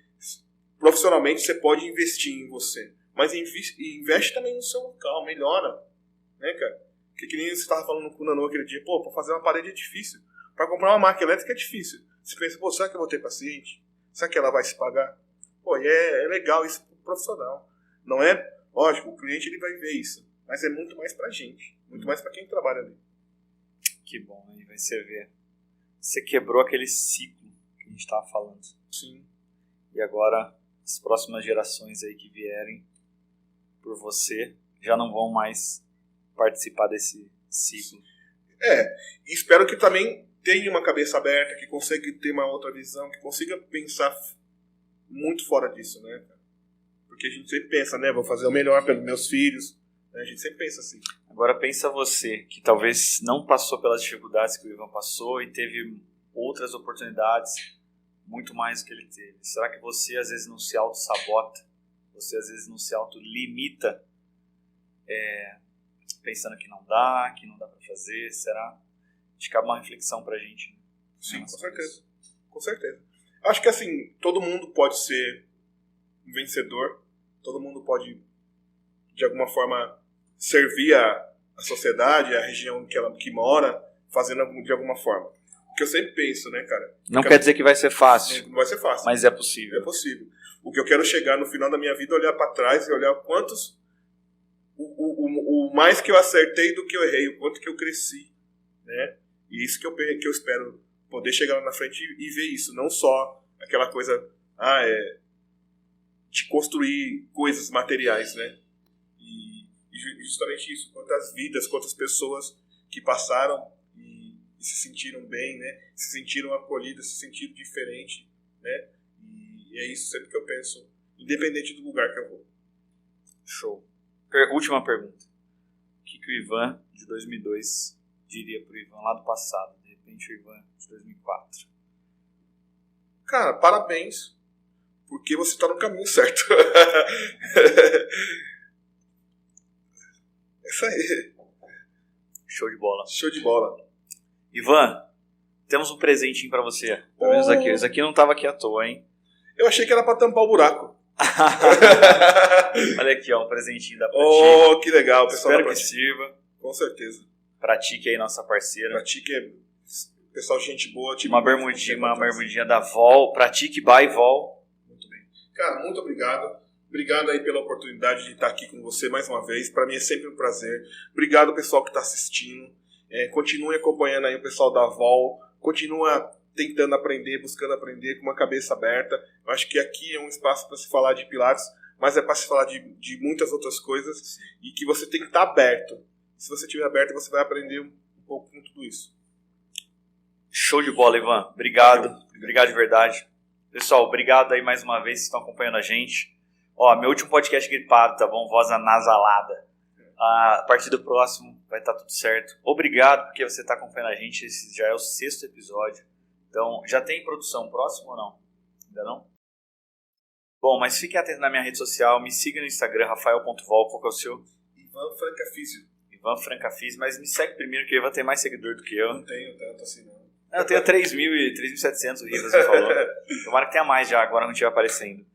profissionalmente você pode investir em você, mas investe também no seu local, melhora, né, cara? Porque que nem você estava falando com o Nanô aquele dia, pô, para fazer uma parede é difícil. Para comprar uma máquina elétrica é difícil. Você pensa, pô, será que eu vou ter paciente? Será que ela vai se pagar? Pô, e é legal isso pro profissional. Não é, lógico, o cliente ele vai ver isso, mas é muito mais pra gente, muito mais pra quem trabalha ali. Que bom, né? Vai você ver. Você quebrou aquele ciclo que a gente estava falando. Sim. E agora as próximas gerações aí que vierem por você já não vão mais participar desse ciclo. E espero que também tenha uma cabeça aberta, que consiga ter uma outra visão, que consiga pensar muito fora disso, né? Porque a gente sempre pensa, né? Vou fazer o melhor pelos meus filhos. Né? A gente sempre pensa assim. Agora pensa você, que talvez não passou pelas dificuldades que o Ivan passou e teve outras oportunidades muito mais do que ele teve. Será que você às vezes não se auto-sabota? Você às vezes não se auto-limita? Pensando que não dá pra fazer? Será? Acho que cabe uma reflexão pra gente. Né? Sim, com certeza. Com certeza. Acho que assim, todo mundo pode ser um vencedor. Todo mundo pode, de alguma forma, servir a sociedade, a região que mora, fazendo de alguma forma. O que eu sempre penso, né, cara? Não quer dizer que vai ser fácil. Não vai ser fácil. Mas é possível. É possível. O que eu quero chegar no final da minha vida, olhar para trás e olhar quantos... O mais que eu acertei do que eu errei, o quanto que eu cresci, né? E isso que eu espero poder chegar lá na frente e ver isso. Não só aquela coisa de construir coisas materiais, né? E justamente isso. Quantas vidas, quantas pessoas que passaram e se sentiram bem, né? Se sentiram acolhidas, se sentiram diferentes, né? E é isso sempre que eu penso, independente do lugar que eu vou. Show. Última pergunta. O que o Ivan de 2002 diria pro Ivan lá do passado? De repente o Ivan de 2004. Cara, parabéns, porque você tá no caminho certo. É isso aí. Show de bola. Show de bola. Ivan, temos um presentinho pra você. Tá vendo isso aqui? Isso aqui não tava aqui à toa, hein? Eu achei que era pra tampar o buraco. Olha aqui, ó, um presentinho da Pratique. Que legal, pessoal. Espero que sirva. Com certeza. Pratique aí, nossa parceira. Pratique é pessoal, gente boa. Uma bermudinha da Vol. Pratique by Vol. Muito bem. Cara, muito obrigado. Obrigado aí pela oportunidade de estar aqui com você mais uma vez. Para mim é sempre um prazer. Obrigado, pessoal que está assistindo. Continue acompanhando aí o pessoal da Vol. Continua tentando aprender, buscando aprender com uma cabeça aberta. Eu acho que aqui é um espaço para se falar de Pilates, mas é para se falar de muitas outras coisas e que você tem que estar aberto. Se você estiver aberto, você vai aprender um pouco com tudo isso. Show de bola, Ivan. Obrigado. Obrigado de verdade. Pessoal, obrigado aí mais uma vez que estão acompanhando a gente. Ó, meu último podcast gripado, tá bom? Voz anasalada. A partir do próximo vai estar tudo certo. Obrigado porque você está acompanhando a gente. Esse já é o 6º episódio. Então, já tem produção próxima ou não? Ainda não? Bom, mas fiquem atentos na minha rede social. Me siga no Instagram, rafael.vol. Qual que é o seu? Ivan Franca Físio. Ivan Franca Físio. Mas me segue primeiro, que o Ivan tem mais seguidor do que eu. Não tenho tanto assim, não. Eu tenho 3.700, o Rivas me falou. Tomara que tenha mais já, agora não estiver aparecendo.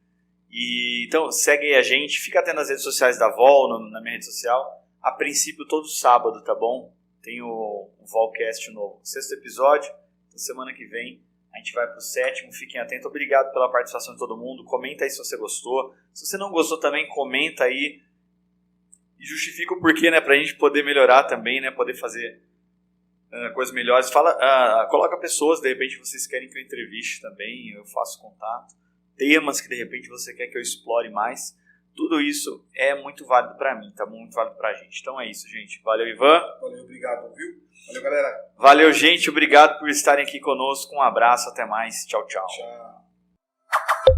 Então, segue aí a gente. Fica atento nas redes sociais da Vol, na minha rede social. A princípio, todo sábado, tá bom? Tem o Volcast novo. 6º episódio. Então, semana que vem A gente vai para o 7º, fiquem atentos. Obrigado pela participação de todo mundo. Comenta aí se você gostou. Se você não gostou também, comenta aí. E justifica o porquê, né? Para a gente poder melhorar também, né? Poder fazer coisas melhores. Coloca pessoas, de repente vocês querem que eu entreviste também. Eu faço contato. Temas que de repente você quer que eu explore mais. Tudo isso é muito válido para mim, tá? Muito válido pra gente. Então é isso, gente. Valeu, Ivan. Valeu, obrigado, viu? Valeu, galera. Valeu, gente. Obrigado por estarem aqui conosco. Um abraço, até mais. Tchau, tchau. Tchau.